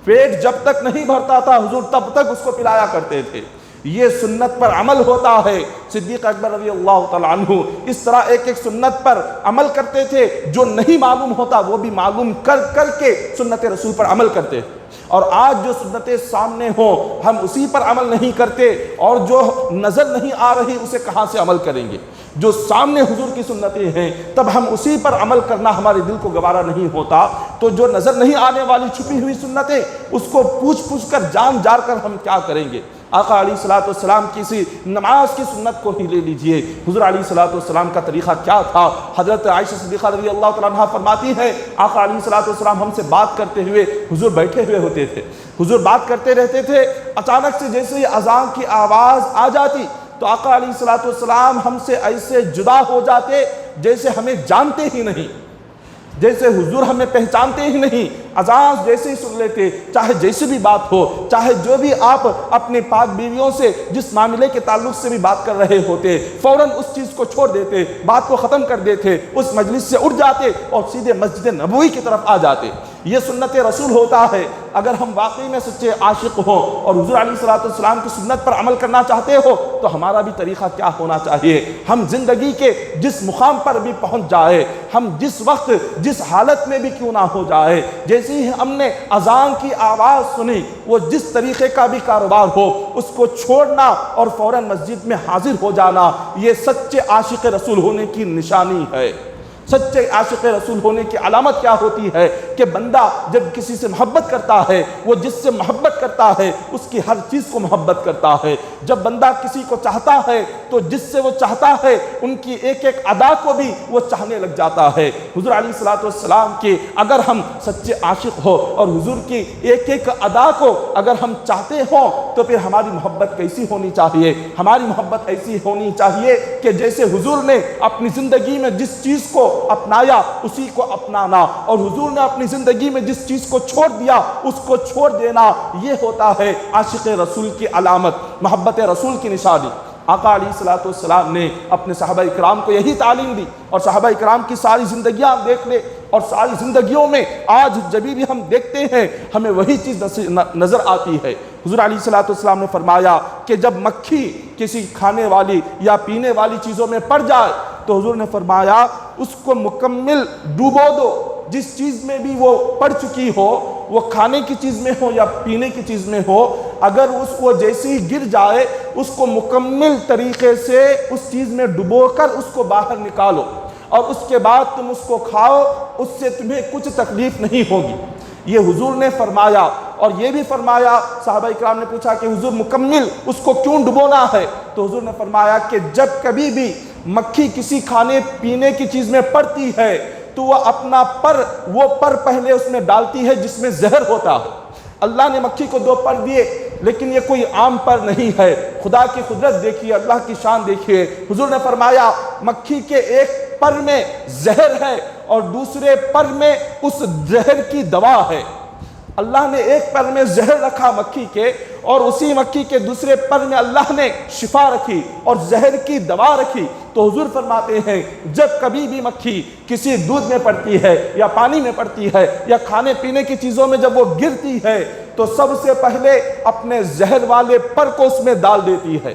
پیٹ جب تک نہیں بھرتا تھا حضور تب تک اس کو پلایا کرتے تھے۔ یہ سنت پر عمل ہوتا ہے۔ صدیق اکبر رضی اللہ تعالیٰ عنہ اس طرح ایک سنت پر عمل کرتے تھے، جو نہیں معلوم ہوتا وہ بھی معلوم کر کے سنت رسول پر عمل کرتے تھے۔ اور آج جو سنتیں سامنے ہوں ہم اسی پر عمل نہیں کرتے، اور جو نظر نہیں آ رہی اسے کہاں سے عمل کریں گے؟ جو سامنے حضور کی سنتیں ہیں تب ہم اسی پر عمل کرنا ہمارے دل کو گوارا نہیں ہوتا، تو جو نظر نہیں آنے والی چھپی ہوئی سنتیں اس کو پوچھ کر جان جار کر ہم کیا کریں گے؟ آقا علیہ السلام کسی نماز کی سنت کو ہی لے لیجئے، حضور علیہ السلام کا طریقہ کیا تھا؟ حضرت عائشہ صدیقہ رضی اللہ تعالیٰ عنہ فرماتی ہے آقا علیہ السلام ہم سے بات کرتے ہوئے حضور بیٹھے ہوئے ہوتے تھے، حضور بات کرتے رہتے تھے، اچانک سے جیسے ہی اذان کی آواز آ جاتی تو آقا علیہ السلام ہم سے ایسے جدا ہو جاتے جیسے ہمیں جانتے ہی نہیں، جیسے حضور ہمیں پہچانتے ہی نہیں۔ اذان جیسے ہی سن لیتے، چاہے جیسے بھی بات ہو، چاہے جو بھی آپ اپنے پاک بیویوں سے جس معاملے کے تعلق سے بھی بات کر رہے ہوتے، فوراً اس چیز کو چھوڑ دیتے، بات کو ختم کر دیتے، اس مجلس سے اٹھ جاتے اور سیدھے مسجد نبوی کی طرف آ جاتے۔ یہ سنت رسول ہوتا ہے۔ اگر ہم واقعی میں سچے عاشق ہوں اور حضور علیہ السلام کی سنت پر عمل کرنا چاہتے ہو تو ہمارا بھی طریقہ کیا ہونا چاہیے؟ ہم زندگی کے جس مقام پر بھی پہنچ جائے، ہم جس وقت جس حالت میں بھی کیوں نہ ہو جائے، جیسے ہی ہم نے اذان کی آواز سنی، وہ جس طریقے کا بھی کاروبار ہو اس کو چھوڑنا اور فوراً مسجد میں حاضر ہو جانا، یہ سچے عاشق رسول ہونے کی نشانی ہے۔ سچے عاشق رسول ہونے کی علامت کیا ہوتی ہے کہ بندہ جب کسی سے محبت کرتا ہے، وہ جس سے محبت کرتا ہے اس کی ہر چیز کو محبت کرتا ہے۔ جب بندہ کسی کو چاہتا ہے تو جس سے وہ چاہتا ہے ان کی ایک ایک ادا کو بھی وہ چاہنے لگ جاتا ہے۔ حضور علیہ السلام کی اگر ہم سچے عاشق ہو اور حضور کی ایک ایک ادا کو اگر ہم چاہتے ہوں تو پھر ہماری محبت کیسی ہونی چاہیے؟ ہماری محبت ایسی ہونی چاہیے کہ جیسے حضور نے اپنی زندگی میں جس چیز کو اپنایا اسی کو اپنانا، اور حضور نے اپنی زندگی میں جس چیز کو چھوڑ دیا اس کو چھوڑ دینا، یہ ہوتا ہے عاشق رسول کی علامت، محبت رسول کی نشانی۔ آقا علیہ السلام نے اپنے صحابہ اکرام کو یہی تعلیم دی، اور صحابہ اکرام کی ساری زندگیاں دیکھ لے اور ساری زندگیوں میں آج جب بھی ہم دیکھتے ہیں ہمیں وہی چیز نظر آتی ہے۔ حضور علیہ السلام نے فرمایا کہ جب مکھی کسی کھانے والی یا پینے والی چیزوں میں پڑ جائے تو حضور نے فرمایا اس کو مکمل ڈوبو دو، جس چیز میں بھی وہ پڑ چکی ہو، وہ کھانے کی چیز میں ہو یا پینے کی چیز میں ہو، اگر اس کو جیسے ہی گر جائے اس کو مکمل طریقے سے اس چیز میں ڈبو کر اس کو باہر نکالو، اور اس کے بعد تم اس کو کھاؤ، اس سے تمہیں کچھ تکلیف نہیں ہوگی۔ یہ حضور نے فرمایا، اور یہ بھی فرمایا، صحابہ اکرام نے پوچھا کہ حضور مکمل اس کو کیوں ڈبونا ہے؟ تو حضور نے فرمایا کہ جب کبھی بھی مکھی کسی کھانے پینے کی چیز میں پڑتی ہے تو وہ اپنا وہ پر پہلے اس میں ڈالتی ہے جس میں زہر ہوتا ہے۔ اللہ نے مکھی کو 2 پر دیے، لیکن یہ کوئی عام پر نہیں ہے۔ خدا کی قدرت دیکھیے، اللہ کی شان دیکھیے۔ حضور نے فرمایا مکھی کے ایک پر میں زہر ہے اور دوسرے پر میں اس زہر کی دوا ہے۔ اللہ نے ایک پر میں زہر رکھا مکھی کے، اور اسی مکھی کے دوسرے پر میں اللہ نے شفا رکھی اور زہر کی دوا رکھی۔ تو حضور فرماتے ہیں جب کبھی بھی مکھی کسی دودھ میں پڑتی ہے یا پانی میں پڑتی ہے یا کھانے پینے کی چیزوں میں جب وہ گرتی ہے تو سب سے پہلے اپنے زہر والے پر کو اس میں ڈال دیتی ہے۔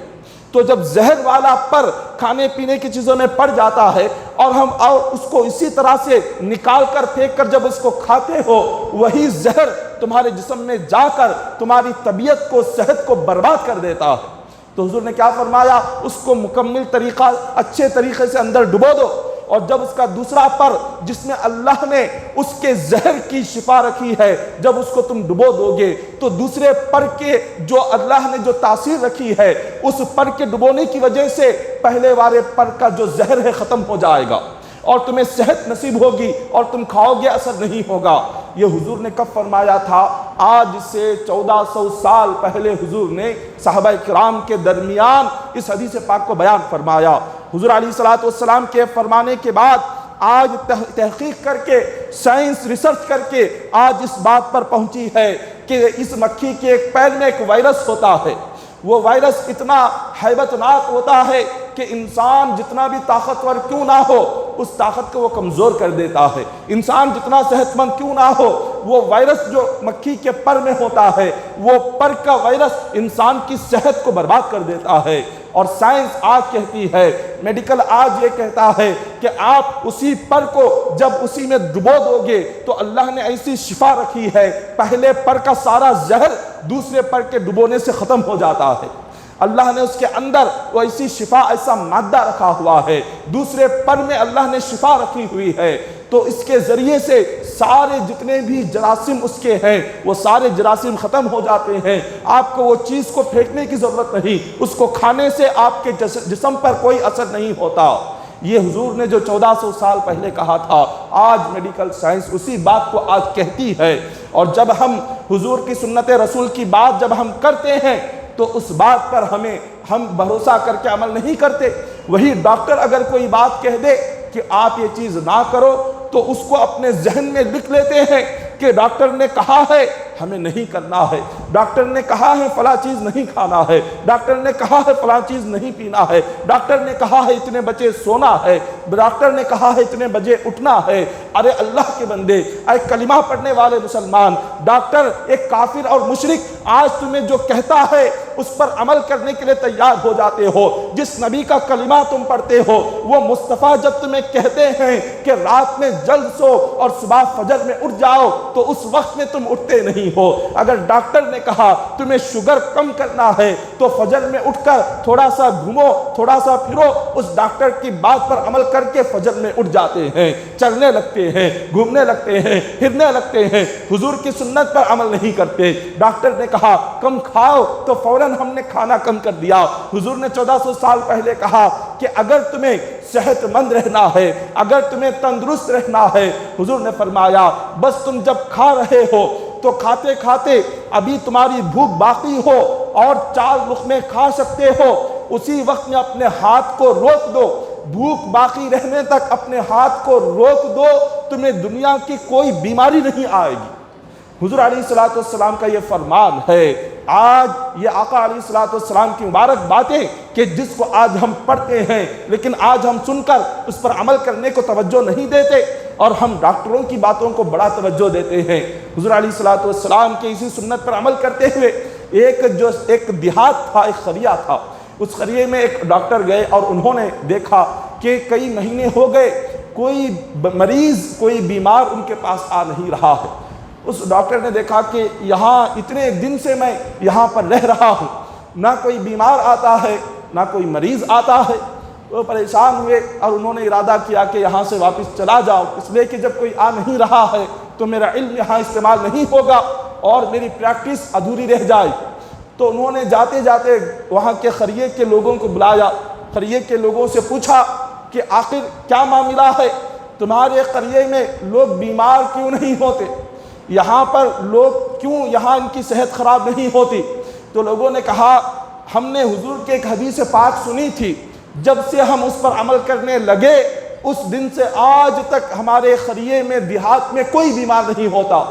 تو جب زہر والا پر کھانے پینے کی چیزوں میں پڑ جاتا ہے اور ہم اس کو اسی طرح سے نکال کر پھینک کر جب اس کو کھاتے ہو، وہی زہر تمہارے جسم میں جا کر تمہاری طبیعت کو، صحت کو برباد کر دیتا ہے۔ تو حضور نے کیا فرمایا؟ اس کو مکمل طریقہ اچھے طریقے سے اندر ڈبو دو، اور جب اس کا دوسرا پر جس میں اللہ نے اس کے زہر کی شفا رکھی ہے، جب اس کو تم ڈبو دو گے تو دوسرے پر کے جو اللہ نے جو تاثیر رکھی ہے اس پر کے ڈبونے کی وجہ سے پہلے والے پر کا جو زہر ہے ختم ہو جائے گا، اور تمہیں صحت نصیب ہوگی اور تم کھاؤ گے اثر نہیں ہوگا۔ یہ حضور نے کب فرمایا تھا؟ آج سے 1400 سال پہلے حضور نے صحابہ کرام کے درمیان اس حدیث پاک کو بیان فرمایا۔ حضور علیہ السلام کے فرمانے کے بعد آج تحقیق کر کے، سائنس ریسرچ کر کے آج اس بات پر پہنچی ہے کہ اس مکھی کے ایک پیر میں ایک وائرس ہوتا ہے۔ وہ وائرس اتنا ہیبتناک ہوتا ہے کہ انسان جتنا بھی طاقتور کیوں نہ ہو اس طاقت کو وہ کمزور کر دیتا ہے۔ انسان جتنا صحت مند کیوں نہ ہو، وہ وائرس جو مکھی کے پر میں ہوتا ہے، وہ پر کا وائرس انسان کی صحت کو برباد کر دیتا ہے۔ اور سائنس آج کہتی ہے، میڈیکل آج یہ کہتا ہے کہ آپ اسی پر کو جب اسی میں ڈبو دو گے تو اللہ نے ایسی شفا رکھی ہے، پہلے پر کا سارا زہر دوسرے پر کے ڈبونے سے ختم ہو جاتا ہے۔ اللہ نے اس کے اندر وہ ایسی شفا، ایسا مادہ رکھا ہوا ہے، دوسرے پر میں اللہ نے شفا رکھی ہوئی ہے، تو اس کے ذریعے سے سارے جتنے بھی جراثیم اس کے ہیں وہ سارے جراثیم ختم ہو جاتے ہیں۔ آپ کو وہ چیز کو پھینکنے کی ضرورت نہیں، اس کو کھانے سے آپ کے جسم پر کوئی اثر نہیں ہوتا۔ یہ حضور نے جو 1400 سال پہلے کہا تھا، آج میڈیکل سائنس اسی بات کو آج کہتی ہے۔ اور جب ہم حضور کی سنت رسول کی بات جب ہم کرتے ہیں تو اس بات پر ہم بھروسہ کر کے عمل نہیں کرتے۔ وہی ڈاکٹر اگر کوئی بات کہہ دے کہ آپ یہ چیز نہ کرو تو اس کو اپنے ذہن میں لکھ لیتے ہیں کہ ڈاکٹر نے کہا ہے، ہمیں نہیں کرنا ہے۔ ڈاکٹر نے کہا ہے فلاں چیز نہیں کھانا ہے، ڈاکٹر نے کہا ہے فلاں چیز نہیں پینا ہے، ڈاکٹر نے کہا ہے اتنے بجے سونا ہے، ڈاکٹر نے کہا ہے اتنے بجے اٹھنا ہے۔ ارے اللہ کے بندے، اے کلمہ پڑھنے والے مسلمان، ڈاکٹر ایک کافر اور مشرک آج تمہیں جو کہتا ہے اس پر عمل کرنے کے لیے تیار ہو جاتے ہو۔ جس نبی کا کلمہ تم پڑھتے ہو، وہ مصطفیٰ جب تمہیں کہتے ہیں کہ رات میں جلد سو اور صبح فجر میں اٹھ جاؤ، تو اس وقت میں تم اٹھتے نہیں ہو۔ اگر ڈاکٹر نے کہا تمہیں شوگر کم کرنا ہے تو فجر میں اٹھ کر تھوڑا سا گھومو، تھوڑا سا پھرو، اس ڈاکٹر کی بات پر عمل کر کے فجر میں اٹھ جاتے ہیں، چلنے لگتے ہیں، گھومنے لگتے ہیں، پھرنے لگتے ہیں، حضور کی سنت پر عمل نہیں کرتے۔ ڈاکٹر نے کہا کم کھاؤ تو فوراً ہم نے کھانا کم کر دیا۔ حضور نے 1400 سال پہلے کہا کہ اگر تمہیں صحت مند رہنا ہے، اگر تمہیں تندرست رہنا ہے، حضور نے فرمایا بس تم جب کھا رہے ہو تو کھاتے کھاتے ابھی تمہاری بھوک باقی ہو اور 4 لقمے کھا سکتے ہو، اسی وقت میں اپنے ہاتھ کو روک دو، بھوک باقی رہنے تک اپنے ہاتھ کو روک دو، تمہیں دنیا کی کوئی بیماری نہیں آئے گی۔ حضور علیہ السلام کا یہ فرمان ہے۔ آج یہ آقا علیہ السلام کی مبارک باتیں کہ جس کو آج ہم پڑھتے ہیں لیکن آج ہم سن کر اس پر عمل کرنے کو توجہ نہیں دیتے، اور ہم ڈاکٹروں کی باتوں کو بڑا توجہ دیتے ہیں۔ حضور علیہ السلام کے اسی سنت پر عمل کرتے ہوئے ایک دیہات تھا، ایک قریہ تھا، اس قریے میں ایک ڈاکٹر گئے اور انہوں نے دیکھا کہ کئی مہینے ہو گئے کوئی مریض، کوئی بیمار ان کے پاس آ نہیں رہا ہے۔ اس ڈاکٹر نے دیکھا کہ یہاں اتنے دن سے میں یہاں پر رہ رہا ہوں، نہ کوئی بیمار آتا ہے نہ کوئی مریض آتا ہے۔ وہ پریشان ہوئے اور انہوں نے ارادہ کیا کہ یہاں سے واپس چلا جاؤ، اس لیے کہ جب کوئی آ نہیں رہا ہے تو میرا علم یہاں استعمال نہیں ہوگا اور میری پریکٹس ادھوری رہ جائے۔ تو انہوں نے جاتے جاتے وہاں کے قریے کے لوگوں کو بلایا، قریے کے لوگوں سے پوچھا کہ آخر کیا معاملہ ہے، تمہارے قریے میں لوگ بیمار کیوں نہیں ہوتے، یہاں پر لوگ کیوں یہاں ان کی صحت خراب نہیں ہوتی؟ تو لوگوں نے کہا ہم نے حضور کے ایک حدیث پاک سنی تھی، جب سے ہم اس پر عمل کرنے لگے اس دن سے آج تک ہمارے قریے میں دیہات میں کوئی بیمار نہیں ہوتا۔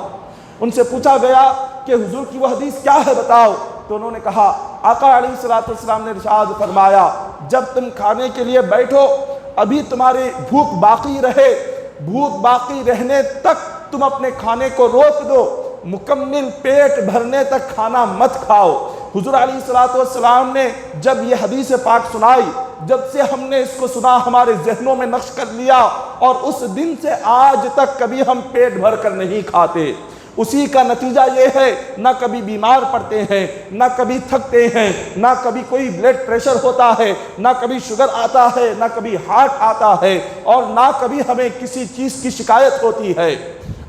ان سے پوچھا گیا کہ حضور کی وہ حدیث کیا ہے بتاؤ، تو انہوں نے کہا آقا علیہ السلام نے ارشاد فرمایا جب تم کھانے کے لیے بیٹھو ابھی تمہاری بھوک باقی رہے، بھوک باقی رہنے تک تم اپنے کھانے کو روک دو، مکمل پیٹ بھرنے تک کھانا مت کھاؤ۔ حضور علیہ السلام نے جب یہ حدیث پاک سنائی، جب سے ہم نے اس کو سنا ہمارے ذہنوں میں نقش کر لیا، اور اس دن سے آج تک کبھی ہم پیٹ بھر کر نہیں کھاتے۔ اسی کا نتیجہ یہ ہے نہ کبھی بیمار پڑتے ہیں، نہ کبھی تھکتے ہیں، نہ کبھی کوئی بلڈ پریشر ہوتا ہے، نہ کبھی شوگر آتا ہے، نہ کبھی ہارٹ آتا ہے، اور نہ کبھی ہمیں کسی چیز کی شکایت ہوتی ہے۔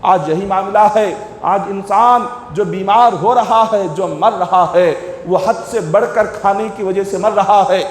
آج یہی معاملہ ہے، آج انسان جو بیمار ہو رہا ہے، جو مر رہا ہے، وہ حد سے بڑھ کر کھانے کی وجہ سے مر رہا ہے۔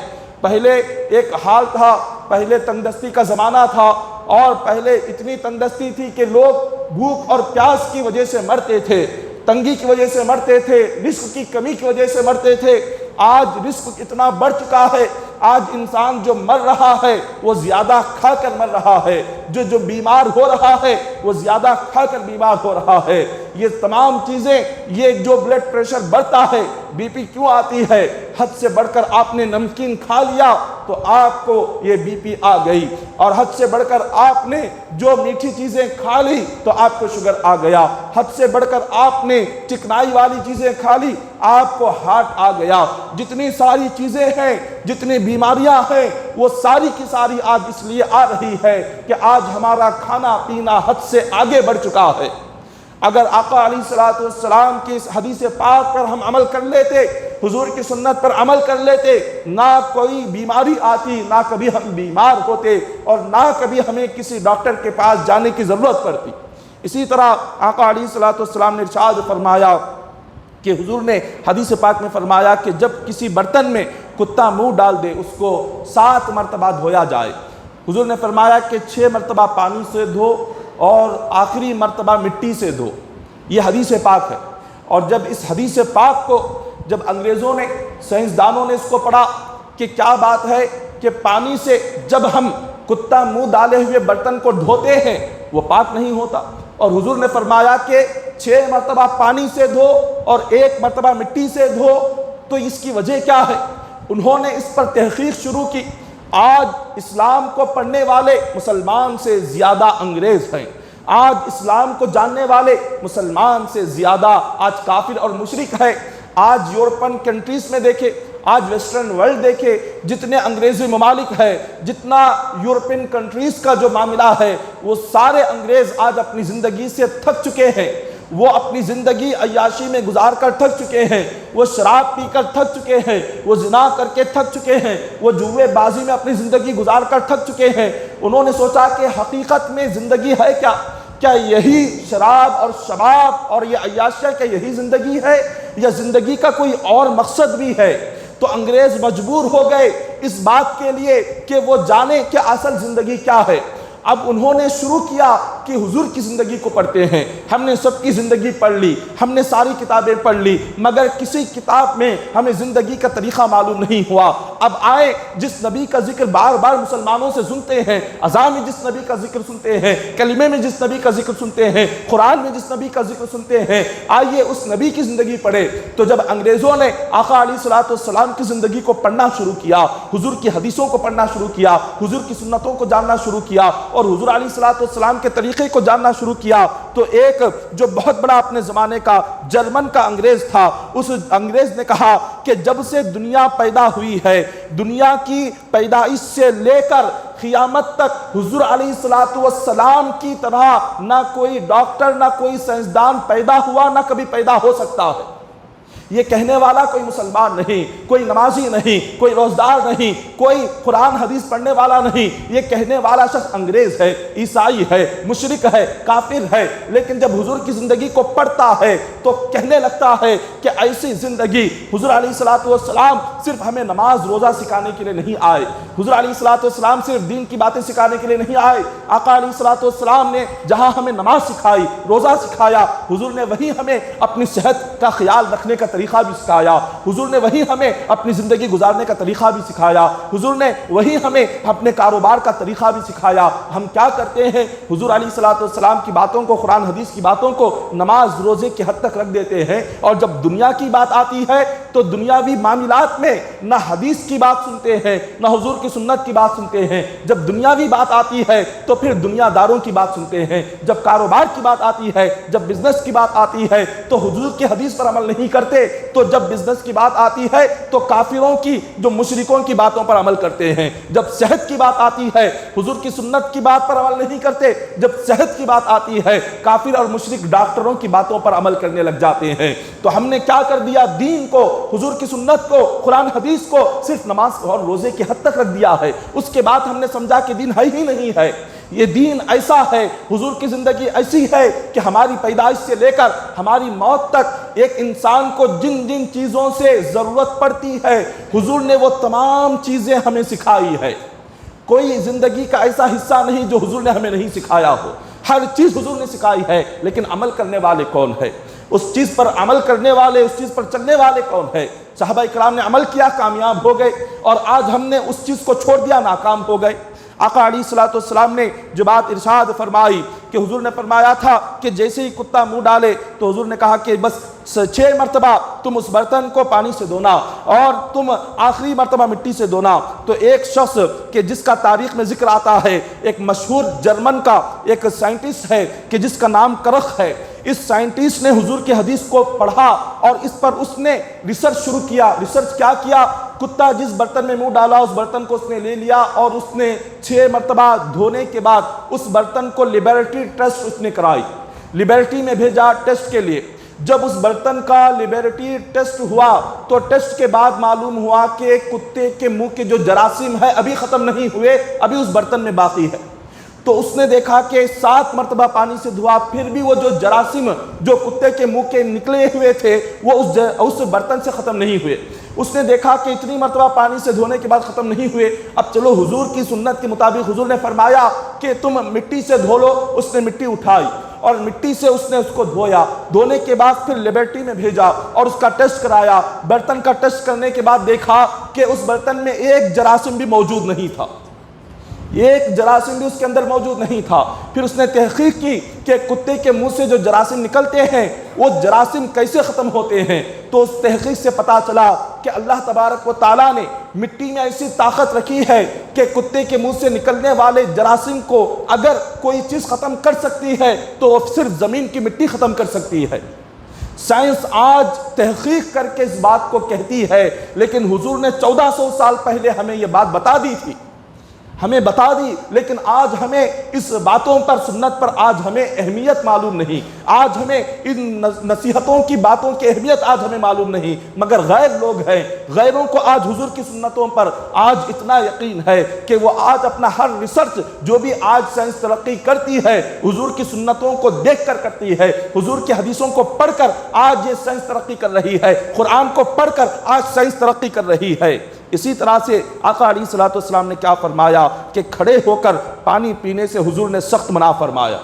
پہلے ایک حال تھا، پہلے تندرستی کا زمانہ تھا، اور پہلے اتنی تندرستی تھی کہ لوگ بھوک اور پیاس کی وجہ سے مرتے تھے، تنگی کی وجہ سے مرتے تھے، رزق کی کمی کی وجہ سے مرتے تھے۔ آج رزق اتنا بڑھ چکا ہے، آج انسان جو مر رہا ہے وہ زیادہ کھا کر مر رہا ہے، جو بیمار ہو رہا ہے وہ زیادہ کھا کر بیمار ہو رہا ہے۔ یہ تمام چیزیں، یہ جو بلڈ پریشر بڑھتا ہے، بی پی کیوں آتی ہے؟ حد سے بڑھ کر آپ نے نمکین کھا لیا تو آپ کو یہ بی پی آ گئی، اور حد سے بڑھ کر آپ نے جو میٹھی چیزیں کھا لی تو آپ کو شوگر آ گیا، حد سے بڑھ کر آپ نے چکنائی والی چیزیں کھا لی آپ کو ہارٹ آ گیا۔ جتنی ساری چیزیں ہیں، جتنی بیماریاں ہیں، وہ ساری کی ساری آج اس لیے آ رہی ہے کہ آج ہمارا کھانا پینا حد سے آگے بڑھ چکا ہے۔ اگر آقا علیہ السلام کی اس حدیث پاک پر ہم عمل کر لیتے، حضور کی سنت پر عمل کر لیتے، نہ کوئی بیماری آتی، نہ کبھی ہم بیمار ہوتے، اور نہ کبھی ہمیں کسی ڈاکٹر کے پاس جانے کی ضرورت پڑتی۔ اسی طرح آقا علیہ السلام نے ارشاد فرمایا کہ حضور نے حدیث پاک میں فرمایا کہ جب کسی برتن میں کتا منہ ڈال دے اس کو 7 مرتبہ دھویا جائے۔ حضور نے فرمایا کہ 6 مرتبہ پانی سے دھو اور آخری مرتبہ مٹی سے دھو۔ یہ حدیث پاک ہے، اور جب اس حدیث پاک کو جب انگریزوں نے، سائنسدانوں نے اس کو پڑھا کہ کیا بات ہے کہ پانی سے جب ہم کتا منہ ڈالے ہوئے برتن کو دھوتے ہیں وہ پاک نہیں ہوتا، اور حضور نے فرمایا کہ 6 مرتبہ پانی سے دھو اور 1 مرتبہ مٹی سے دھو، تو اس کی وجہ کیا ہے؟ انہوں نے اس پر تحقیق شروع کی۔ آج اسلام کو پڑھنے والے مسلمان سے زیادہ انگریز ہیں، آج اسلام کو جاننے والے مسلمان سے زیادہ آج کافر اور مشرک ہے۔ آج یورپین کنٹریز میں دیکھیں، آج ویسٹرن ورلڈ دیکھے، جتنے انگریزی ممالک ہے، جتنا یورپین کنٹریز کا جو معاملہ ہے، وہ سارے انگریز آج اپنی زندگی سے تھک چکے ہیں۔ وہ اپنی زندگی عیاشی میں گزار کر تھک چکے ہیں، وہ شراب پی کر تھک چکے ہیں، وہ زنا کر کے تھک چکے ہیں، وہ جوئے بازی میں اپنی زندگی گزار کر تھک چکے ہیں۔ انہوں نے سوچا کہ حقیقت میں زندگی ہے کیا؟ کیا یہی شراب اور شباب اور یہ عیاشیہ کیا یہی زندگی ہے، یا زندگی کا کوئی اور مقصد بھی ہے؟ تو انگریز مجبور ہو گئے اس بات کے لیے کہ وہ جانے کہ اصل زندگی کیا ہے۔ اب انہوں نے شروع کیا کہ حضور کی زندگی کو پڑھتے ہیں۔ ہم نے سب کی زندگی پڑھ لی، ہم نے ساری کتابیں پڑھ لی، مگر کسی کتاب میں ہمیں زندگی کا طریقہ معلوم نہیں ہوا۔ اب آئے جس نبی کا ذکر بار بار مسلمانوں سے سنتے ہیں، اذان میں جس نبی کا ذکر سنتے ہیں، کلمے میں جس نبی کا ذکر سنتے ہیں، قرآن میں جس نبی کا ذکر سنتے ہیں، آئیے اس نبی کی زندگی پڑھے۔ تو جب انگریزوں نے آقا علیہ الصلوۃ والسلام کی زندگی کو پڑھنا شروع کیا، حضور کی حدیثوں کو پڑھنا شروع کیا، حضور کی سنتوں کو جاننا شروع کیا اور حضور علیہ الصلوۃ والسلام کے طریقے کو جاننا شروع کیا، تو ایک جو بہت بڑا اپنے زمانے کا جرمن کا انگریز تھا، اس انگریز نے کہا کہ جب سے دنیا پیدا ہوئی ہے، دنیا کی پیدائش سے لے کر قیامت تک حضور علیہ الصلوۃ والسلام کی طرح نہ کوئی ڈاکٹر نہ کوئی سائنسدان پیدا ہوا، نہ کبھی پیدا ہو سکتا ہے۔ یہ کہنے والا کوئی مسلمان نہیں، کوئی نمازی نہیں، کوئی روزدار نہیں، کوئی قرآن حدیث پڑھنے والا نہیں، یہ کہنے والا شخص انگریز ہے، عیسائی ہے، مشرک ہے، کافر ہے۔ لیکن جب حضور کی زندگی کو پڑھتا ہے تو کہنے لگتا ہے کہ ایسی زندگی، حضور علیہ الصلوۃ والسلام صرف ہمیں نماز روزہ سکھانے کے لیے نہیں آئے، حضور علیہ الصلوۃ والسلام صرف دین کی باتیں سکھانے کے لیے نہیں آئے۔ آقا علیہ الصلوۃ والسلام نے جہاں ہمیں نماز سکھائی، روزہ سکھایا، حضور نے وہیں ہمیں اپنی صحت کا خیال رکھنے کا طریقہ بھی سکھایا، حضور نے وہی ہمیں اپنی زندگی گزارنے کا طریقہ بھی سکھایا، حضور نے وہی ہمیں اپنے کاروبار کا طریقہ بھی سکھایا۔ ہم کیا کرتے ہیں؟ حضور علیہ الصلوۃ والسلام کی باتوں کو، قرآن حدیث کی باتوں کو نماز روزے کی حد تک رکھ دیتے ہیں، اور جب دنیا کی بات آتی ہے تو دنیاوی معاملات میں نہ حدیث کی بات سنتے ہیں نہ حضور کی سنت کی بات سنتے ہیں۔ جب دنیاوی بات آتی ہے تو پھر دنیا داروں کی بات سنتے ہیں، جب کاروبار کی بات آتی ہے، جب بزنس کی بات آتی ہے تو حضور کی حدیث پر عمل نہیں کرتے، تو جب بزنس کی بات آتی ہے تو کافروں کی، جو مشرکوں کی باتوں پر عمل کرتے ہیں۔ جب صحت کی بات آتی ہے حضور کی سنت کی بات پر عمل نہیں کرتے، جب صحت کی بات آتی ہے کافر اور مشرک ڈاکٹروں کی باتوں پر عمل کرنے لگ جاتے ہیں۔ تو ہم نے کیا کر دیا؟ دین کو، حضور کی سنت کو، قرآن حدیث کو صرف نماز اور روزے کی حد تک رکھ دیا ہے۔ اس کے بعد ہم نے سمجھا کہ دین ہے ہی نہیں ہے۔ یہ دین ایسا ہے، حضور کی زندگی ایسی ہے کہ ہماری پیدائش سے لے کر ہماری موت تک ایک انسان کو جن جن چیزوں سے ضرورت پڑتی ہے، حضور نے وہ تمام چیزیں ہمیں سکھائی ہے۔ کوئی زندگی کا ایسا حصہ نہیں جو حضور نے ہمیں نہیں سکھایا ہو، ہر چیز حضور نے سکھائی ہے۔ لیکن عمل کرنے والے کون ہے؟ اس چیز پر عمل کرنے والے، اس چیز پر چلنے والے کون ہے؟ صحابہ اکرام نے عمل کیا، کامیاب ہو گئے، اور آج ہم نے اس چیز کو چھوڑ دیا، ناکام ہو گئے۔ آقا علیہ الصلوۃ والسلام نے جو بات ارشاد فرمائی کہ حضور نے فرمایا تھا کہ جیسے ہی کتا منہ ڈالے تو حضور نے کہا کہ بس 6 مرتبہ تم اس برتن کو پانی سے دھونا اور تم آخری مرتبہ مٹی سے دھونا۔ تو ایک شخص کہ جس کا تاریخ میں ذکر آتا ہے، ایک مشہور جرمن کا ایک سائنٹسٹ ہے کہ جس کا نام کرخ ہے، اس سائنٹسٹ نے حضور کی حدیث کو پڑھا اور اس پر اس نے ریسرچ شروع کیا۔ ریسرچ کیا کیا؟ کتا جس برتن میں منہ ڈالا اس برتن کو اس نے لے لیا اور اس نے 6 مرتبہ دھونے کے بعد اس برتن کو لیبارٹری ٹیسٹ اس نے کرائی، لیبارٹری میں بھیجا ٹیسٹ کے لیے۔ جب اس برتن کا لیبارٹری ٹیسٹ ہوا تو ٹیسٹ کے بعد معلوم ہوا کہ کتے کے منہ کے جو جراثیم ہے ابھی ختم نہیں ہوئے، ابھی اس برتن میں باقی ہے۔ تو اس نے دیکھا کہ 7 مرتبہ پانی سے دھوا، پھر بھی وہ جو جراثیم جو کتے کے منہ کے نکلے ہوئے تھے وہ اس برتن سے ختم نہیں ہوئے۔ اس نے دیکھا کہ اتنی مرتبہ پانی سے دھونے کے بعد ختم نہیں ہوئے، اب چلو حضور کی سنت کے مطابق حضور نے فرمایا کہ تم مٹی سے دھو لو۔ اس نے مٹی اٹھائی اور مٹی سے اس نے اس کو دھویا، دھونے کے بعد پھر لیبارٹری میں بھیجا اور اس کا ٹیسٹ کرایا۔ برتن کا ٹیسٹ کرنے کے بعد دیکھا کہ اس برتن میں ایک جراثیم بھی موجود نہیں تھا۔ ایک جراثیم بھی اس کے اندر موجود نہیں تھا۔ پھر اس نے تحقیق کی کہ کتے کے منہ سے جو جراثیم نکلتے ہیں وہ جراثیم کیسے ختم ہوتے ہیں، تو اس تحقیق سے پتا چلا کہ اللہ تبارک و تعالیٰ نے مٹی میں ایسی طاقت رکھی ہے کہ کتے کے منہ سے نکلنے والے جراثیم کو اگر کوئی چیز ختم کر سکتی ہے تو وہ صرف زمین کی مٹی ختم کر سکتی ہے۔ سائنس آج تحقیق کر کے اس بات کو کہتی ہے، لیکن حضور نے 1400 سال پہلے ہمیں یہ بات بتا دی تھی، ہمیں بتا دی، لیکن آج ہمیں اس باتوں پر، سنت پر آج ہمیں اہمیت معلوم نہیں، آج ہمیں ان نصیحتوں کی باتوں کی اہمیت آج ہمیں معلوم نہیں، مگر غیر لوگ ہیں، غیروں کو آج حضور کی سنتوں پر آج اتنا یقین ہے کہ وہ آج اپنا ہر ریسرچ جو بھی آج سائنس ترقی کرتی ہے حضور کی سنتوں کو دیکھ کر کرتی ہے، حضور کی حدیثوں کو پڑھ کر آج یہ سائنس ترقی کر رہی ہے، قرآن کو پڑھ کر آج سائنس ترقی کر رہی ہے۔ اسی طرح سے آقا علیہ السلام نے کیا فرمایا کہ کھڑے ہو کر پانی پینے سے حضور نے سخت منع فرمایا،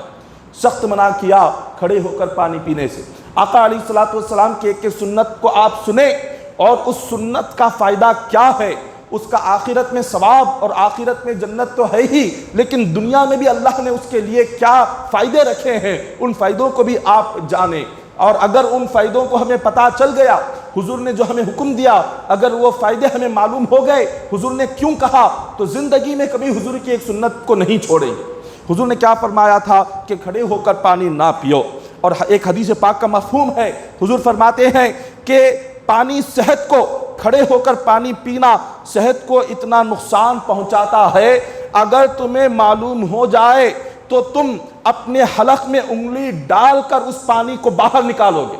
سخت منع کیا کھڑے ہو کر پانی پینے سے۔ آقا علیہ السلام کی ایک سنت کو آپ سنیں اور اس سنت کا فائدہ کیا ہے، اس کا آخرت میں ثواب اور آخرت میں جنت تو ہے ہی، لیکن دنیا میں بھی اللہ نے اس کے لیے کیا فائدے رکھے ہیں ان فائدوں کو بھی آپ جانیں۔ اور اگر ان فائدوں کو ہمیں پتہ چل گیا، حضور نے جو ہمیں حکم دیا اگر وہ فائدے ہمیں معلوم ہو گئے حضور نے کیوں کہا، تو زندگی میں کبھی حضور کی ایک سنت کو نہیں چھوڑیں۔ حضور نے کیا فرمایا تھا کہ کھڑے ہو کر پانی نہ پیو، اور ایک حدیث پاک کا مفہوم ہے، حضور فرماتے ہیں کہ پانی صحت کو، کھڑے ہو کر پانی پینا صحت کو اتنا نقصان پہنچاتا ہے اگر تمہیں معلوم ہو جائے تو تم اپنے حلق میں انگلی ڈال کر اس پانی کو باہر نکالو گے۔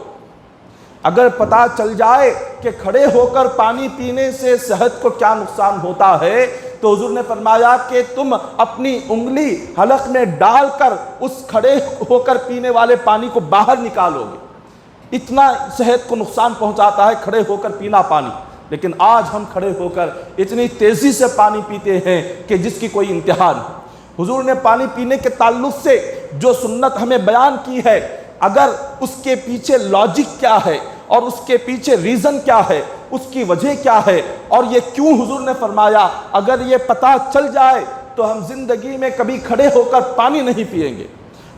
اگر پتہ چل جائے کہ کھڑے ہو کر پانی پینے سے صحت کو کیا نقصان ہوتا ہے تو حضور نے فرمایا کہ تم اپنی انگلی حلق میں ڈال کر اس کھڑے ہو کر پینے والے پانی کو باہر نکالو گے۔ اتنا صحت کو نقصان پہنچاتا ہے کھڑے ہو کر پینا پانی، لیکن آج ہم کھڑے ہو کر اتنی تیزی سے پانی پیتے ہیں کہ جس کی کوئی انتہا نہیں۔ حضور نے پانی پینے کے تعلق سے جو سنت ہمیں بیان کی ہے، اگر اس کے پیچھے لاجک کیا ہے اور اس کے پیچھے ریزن کیا ہے، اس کی وجہ کیا ہے اور یہ کیوں حضور نے فرمایا، اگر یہ پتہ چل جائے تو ہم زندگی میں کبھی کھڑے ہو کر پانی نہیں پیئیں گے۔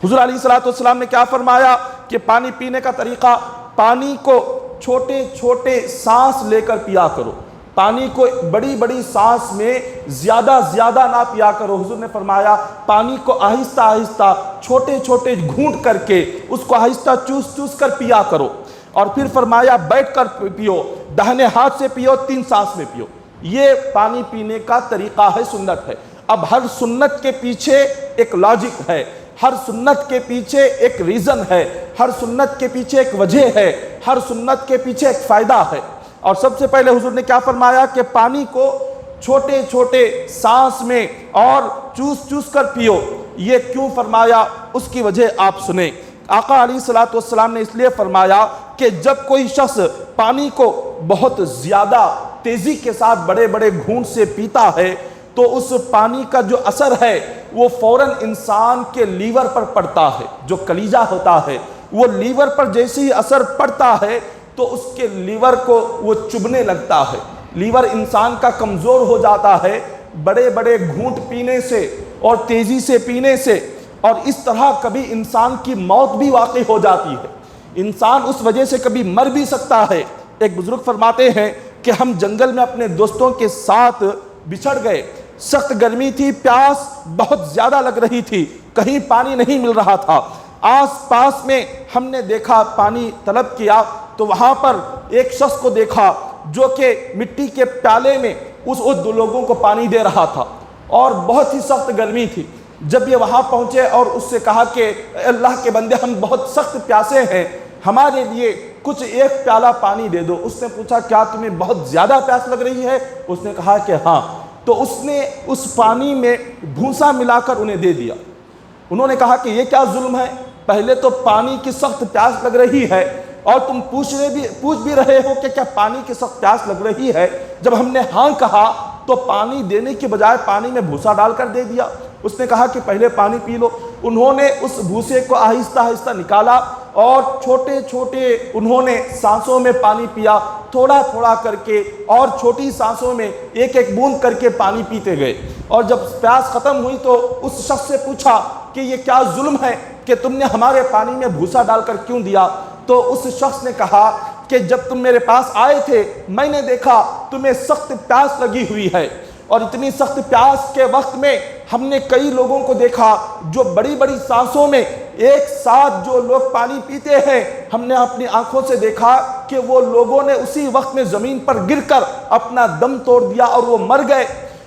حضور علیہ السلام نے کیا فرمایا کہ پانی پینے کا طریقہ، پانی کو چھوٹے چھوٹے سانس لے کر پیا کرو، پانی کو بڑی بڑی سانس میں زیادہ نہ پیا کرو۔ حضور نے فرمایا پانی کو آہستہ آہستہ چھوٹے چھوٹے گھونٹ کر کے اس کو آہستہ چوس کر پیا کرو، اور پھر فرمایا بیٹھ کر پیو، داہنے ہاتھ سے پیو، 3 سانس میں پیو۔ یہ پانی پینے کا طریقہ ہے، سنت ہے۔ اب ہر سنت کے پیچھے ایک لاجک ہے، ہر سنت کے پیچھے ایک ریزن ہے، ہر سنت کے پیچھے ایک وجہ ہے، ہر سنت کے پیچھے ایک فائدہ ہے۔ اور سب سے پہلے حضور نے کیا فرمایا کہ پانی کو چھوٹے چھوٹے سانس میں اور چوس کر پیو۔ یہ کیوں فرمایا اس کی وجہ آپ سنیں۔ آقا علیہ السلام نے اس لیے فرمایا کہ جب کوئی شخص پانی کو بہت زیادہ تیزی کے ساتھ بڑے بڑے گھونٹ سے پیتا ہے تو اس پانی کا جو اثر ہے وہ فوراً انسان کے لیور پر پڑتا ہے، جو کلیجہ ہوتا ہے وہ لیور پر جیسے ہی اثر پڑتا ہے تو اس کے لیور کو وہ چبھنے لگتا ہے، لیور انسان کا کمزور ہو جاتا ہے بڑے بڑے گھونٹ پینے سے اور تیزی سے پینے سے، اور اس طرح کبھی انسان کی موت بھی واقع ہو جاتی ہے، انسان اس وجہ سے کبھی مر بھی سکتا ہے۔ ایک بزرگ فرماتے ہیں کہ ہم جنگل میں اپنے دوستوں کے ساتھ بچھڑ گئے، سخت گرمی تھی، پیاس بہت زیادہ لگ رہی تھی، کہیں پانی نہیں مل رہا تھا، آس پاس میں ہم نے دیکھا، پانی طلب کیا تو وہاں پر ایک شخص کو دیکھا جو کہ مٹی کے پیالے میں اس دو لوگوں کو پانی دے رہا تھا اور بہت ہی سخت گرمی تھی۔ جب یہ وہاں پہنچے اور اس سے کہا کہ اللہ کے بندے ہم بہت سخت پیاسے ہیں، ہمارے لیے کچھ ایک پیالہ پانی دے دو۔ اس نے پوچھا کیا تمہیں بہت زیادہ پیاس لگ رہی ہے؟ اس نے کہا کہ ہاں۔ تو اس نے اس پانی میں بھوسا ملا کر انہیں دے دیا۔ انہوں نے کہا کہ یہ کیا ظلم ہے، پہلے تو پانی کی سخت پیاس لگ رہی ہے اور تم پوچھ بھی رہے ہو کہ کیا پانی کی سخت پیاس لگ رہی ہے۔ جب ہم نے ہاں کہا تو پانی دینے کے بجائے پانی میں بھوسا ڈال کر دے دیا۔ اس نے کہا کہ پہلے پانی پی لو۔ انہوں نے اس بھوسے کو آہستہ آہستہ نکالا اور چھوٹے چھوٹے انہوں نے سانسوں میں پانی پیا، تھوڑا تھوڑا کر کے اور چھوٹی سانسوں میں ایک ایک بوند کر کے پانی پیتے گئے۔ اور جب پیاس ختم ہوئی تو اس شخص سے پوچھا کہ یہ کیا ظلم ہے کہ تم نے ہمارے پانی میں بھوسا ڈال کر کیوں دیا؟ تو اس شخص نے کہا کہ جب تم میرے پاس آئے تھے میں نے دیکھا تمہیں سخت پیاس لگی ہوئی ہے، اور اتنی سخت پیاس کے وقت میں ہم نے کئی لوگوں کو دیکھا جو بڑی بڑی سانسوں میں ایک ساتھ جو لوگ پانی پیتے ہیں، ہم نے اپنی آنکھوں سے دیکھا کہ وہ لوگوں نے اسی وقت میں زمین پر گر کر اپنا دم توڑ دیا اور وہ مر گئے۔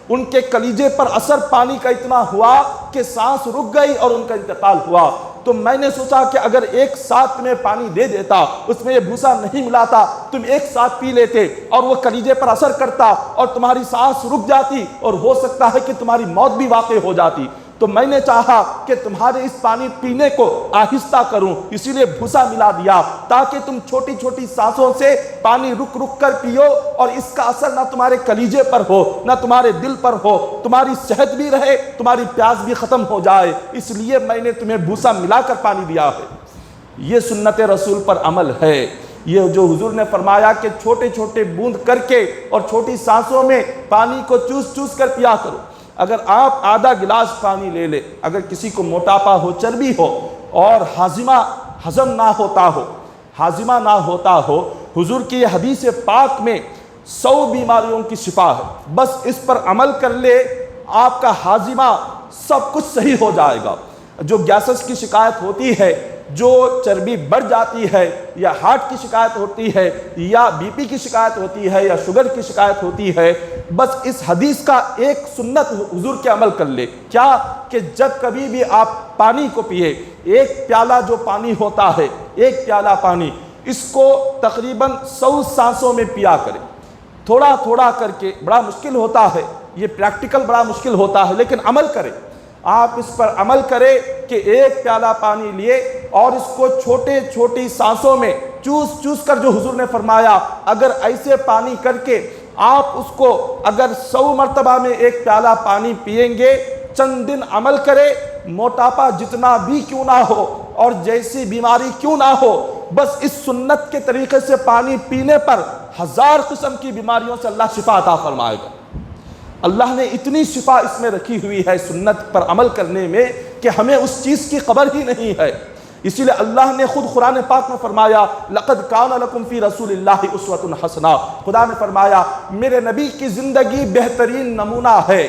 ان کے کلیجے پر اثر پانی کا اتنا ہوا کہ سانس رک گئی اور ان کا انتقال ہوا۔ تو میں نے سوچا کہ اگر ایک ساتھ تمہیں پانی دے دیتا، اس میں یہ بھوسا نہیں ملاتا، تم ایک ساتھ پی لیتے اور وہ کلیجے پر اثر کرتا اور تمہاری سانس رک جاتی اور ہو سکتا ہے کہ تمہاری موت بھی واقع ہو جاتی۔ تو میں نے چاہا کہ تمہارے اس پانی پینے کو آہستہ کروں، اسی لیے بھوسا ملا دیا تاکہ تم چھوٹی چھوٹی سانسوں سے پانی رک رک کر پیو، اور اس کا اثر نہ تمہارے کلیجے پر ہو نہ تمہارے دل پر ہو، تمہاری صحت بھی رہے، تمہاری پیاس بھی ختم ہو جائے، اس لیے میں نے تمہیں بھوسا ملا کر پانی دیا ہے۔ یہ سنت رسول پر عمل ہے۔ یہ جو حضور نے فرمایا کہ چھوٹے چھوٹے بوند کر کے اور چھوٹی سانسوں میں پانی کو چوس چوس کر پیا کرو۔ اگر آپ آدھا گلاس پانی لے لے، اگر کسی کو موٹاپا ہو، چربی ہو اور ہضم نہ ہوتا ہو، حضور کی یہ حدیث پاک میں 100 بیماریوں کی شفا ہے۔ بس اس پر عمل کر لے، آپ کا ہاضمہ سب کچھ صحیح ہو جائے گا۔ جو گیسز کی شکایت ہوتی ہے، جو چربی بڑھ جاتی ہے، یا ہارٹ کی شکایت ہوتی ہے، یا بی پی کی شکایت ہوتی ہے، یا شوگر کی شکایت ہوتی ہے، بس اس حدیث کا ایک سنت حضور کے عمل کر لے۔ کیا کہ جب کبھی بھی آپ پانی کو پیئے، ایک پیالہ جو پانی ہوتا ہے، ایک پیالہ پانی، اس کو تقریباً 100 سانسوں میں پیا کریں، تھوڑا تھوڑا کر کے۔ بڑا مشکل ہوتا ہے یہ، پریکٹیکل بڑا مشکل ہوتا ہے، لیکن عمل کریں۔ آپ اس پر عمل کریں کہ ایک پیالہ پانی لیے اور اس کو چھوٹے چھوٹی سانسوں میں چوس چوس کر، جو حضور نے فرمایا اگر ایسے پانی کر کے آپ اس کو اگر 100 مرتبہ میں ایک پیالہ پانی پئیں گے، چند دن عمل کرے، موٹاپا جتنا بھی کیوں نہ ہو اور جیسی بیماری کیوں نہ ہو، بس اس سنت کے طریقے سے پانی پینے پر 1000 قسم کی بیماریوں سے اللہ شفا عطا فرمائے گا۔ اللہ نے اتنی شفا اس میں رکھی ہوئی ہے سنت پر عمل کرنے میں کہ ہمیں اس چیز کی خبر ہی نہیں ہے۔ اسی لیے اللہ نے خود قرآن پاک میں فرمایا لَقَدْ كَانَ لَكُمْ فِي رَسُولِ اللَّهِ أُسْوَةٌ حَسَنَةٌ۔ خدا نے فرمایا میرے نبی کی زندگی بہترین نمونہ ہے،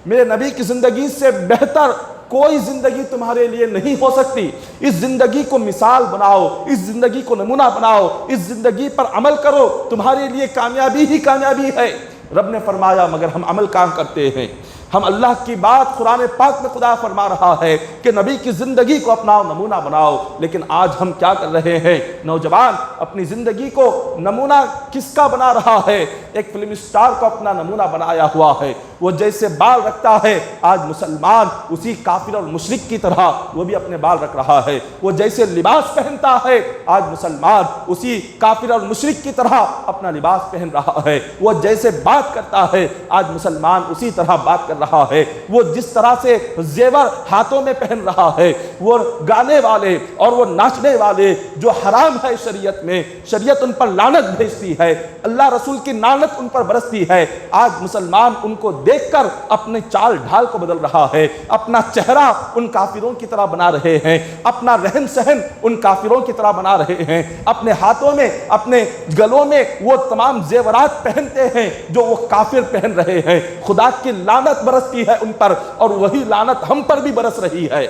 میرے نبی کی زندگی سے بہتر کوئی زندگی تمہارے لیے نہیں ہو سکتی۔ اس زندگی کو مثال بناؤ، اس زندگی کو نمونہ بناؤ، اس زندگی پر عمل کرو، تمہارے لیے کامیابی ہی کامیابی ہے۔ رب نے فرمایا مگر ہم عمل کام کرتے ہیں، ہم اللہ کی بات قرآن پاک میں خدا فرما رہا ہے کہ نبی کی زندگی کو اپناؤ، نمونہ بناؤ، لیکن آج ہم کیا کر رہے ہیں؟ نوجوان اپنی زندگی کو نمونہ کس کا بنا رہا ہے؟ ایک فلم سٹار کو اپنا نمونہ بنایا ہوا ہے۔ وہ جیسے بال رکھتا ہے، آج مسلمان اسی کافر اور مشرک کی طرح وہ بھی اپنے بال رکھ رہا ہے۔ وہ جیسے لباس پہنتا ہے، آج مسلمان اسی کافر اور مشرک کی طرح اپنا لباس پہن رہا ہے۔ وہ جیسے بات کرتا ہے، آج مسلمان اسی طرح بات کر رہا ہے۔ وہ جس طرح سے زیور ہاتھوں میں پہن رہا ہے، وہ گانے والے اور وہ ناچنے والے جو حرام ہے شریعت میں، شریعت ان پر لعنت بھیجتی ہے، اللہ رسول کی لعنت ان پر برستی ہے۔ آج مسلمان ان کو دیکھ کر اپنے چال ڈھال کو بدل رہا ہے، اپنا چہرہ ان کافروں کی طرح بنا رہے ہیں، اپنا رہن سہن ان کافروں کی طرح بنا رہے ہیں، اپنے ہاتھوں میں اپنے گلوں میں وہ تمام زیورات پہنتے ہیں جو وہ کافر پہن رہے ہیں۔ خدا کی لعنت برستی ہے ان پر، اور وہی لعنت ہم پر بھی برس رہی ہے۔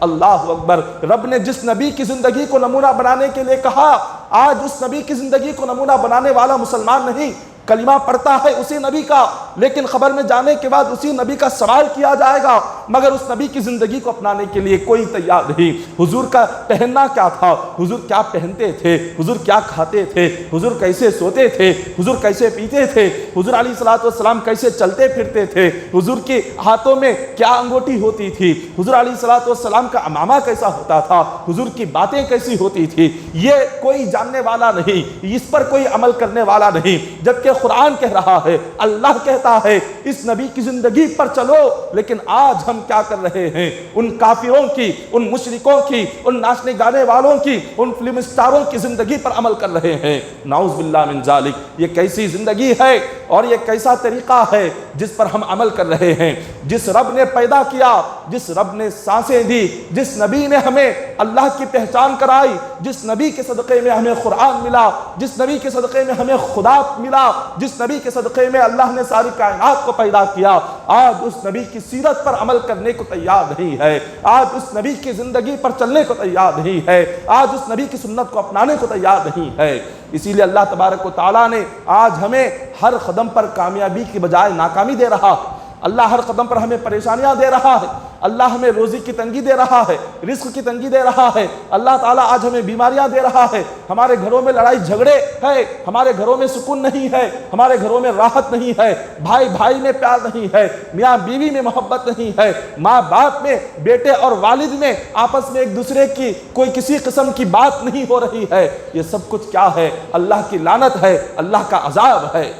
اللہ اکبر۔ رب نے جس نبی کی زندگی کو نمونہ بنانے کے لیے کہا، آج اس نبی کی زندگی کو نمونہ بنانے والا مسلمان نہیں، کلمہ پڑھتا ہے اسی نبی کا، لیکن خبر میں جانے کے بعد اسی نبی کا سوال کیا جائے گا، مگر اس نبی کی زندگی کو اپنانے کے لیے کوئی تیار نہیں۔ حضور کا پہننا کیا تھا، حضور کیا پہنتے تھے، حضور کیا کھاتے تھے، حضور کیسے سوتے تھے، حضور کیسے پیتے تھے، حضور علیہ الصلوۃ والسلام کیسے چلتے پھرتے تھے، حضور کے ہاتھوں میں کیا انگوٹی ہوتی تھی، حضور علیہ الصلوۃ والسلام کا امامہ کیسا ہوتا تھا، حضور کی باتیں کیسی ہوتی تھی، یہ کوئی جاننے والا نہیں، اس پر کوئی عمل کرنے والا نہیں۔ جبکہ قرآن کہہ رہا ہے، اللہ کہتا کہتا ہے اس نبی کی زندگی پر چلو، لیکن آج ہم کیا کر رہے ہیں؟ ان کافروں کی، ان مشرکوں کی، ان ناچنے گانے والوں کی، ان فلم اسٹاروں کی زندگی پر عمل کر رہے ہیں۔ نعوذ باللہ من ذالک۔ یہ کیسی زندگی ہے اور یہ کیسا طریقہ ہے جس پر ہم عمل کر رہے ہیں؟ جس رب نے پیدا کیا، جس رب نے سانسیں دی، جس نبی نے ہمیں اللہ کی پہچان کرائی، جس نبی کے صدقے میں ہمیں قرآن ملا، جس نبی کے صدقے میں ہمیں خدا ملا، جس نبی کے صدقے میں اللہ نے ساری کائنات کو پیدا کیا، آج اس نبی کی سیرت پر عمل کرنے کو تیار نہیں ہے، آج اس نبی کی زندگی پر چلنے کو تیار نہیں ہے، آج اس نبی کی سنت کو اپنانے کو تیار نہیں ہے۔ اسی لیے اللہ تبارک و تعالیٰ نے آج ہمیں ہر قدم پر کامیابی کی بجائے ناکامی دے رہا ہے، اللہ ہر قدم پر ہمیں پریشانیاں دے رہا ہے، اللہ ہمیں روزی کی تنگی دے رہا ہے، رزق کی تنگی دے رہا ہے، اللہ تعالیٰ آج ہمیں بیماریاں دے رہا ہے، ہمارے گھروں میں لڑائی جھگڑے ہے، ہمارے گھروں میں سکون نہیں ہے، ہمارے گھروں میں راحت نہیں ہے، بھائی بھائی میں پیار نہیں ہے، میاں بیوی میں محبت نہیں ہے، ماں باپ میں، بیٹے اور والد میں آپس میں ایک دوسرے کی کوئی کسی قسم کی بات نہیں ہو رہی ہے۔ یہ سب کچھ کیا ہے؟ اللہ کی لعنت ہے، اللہ کا عذاب ہے،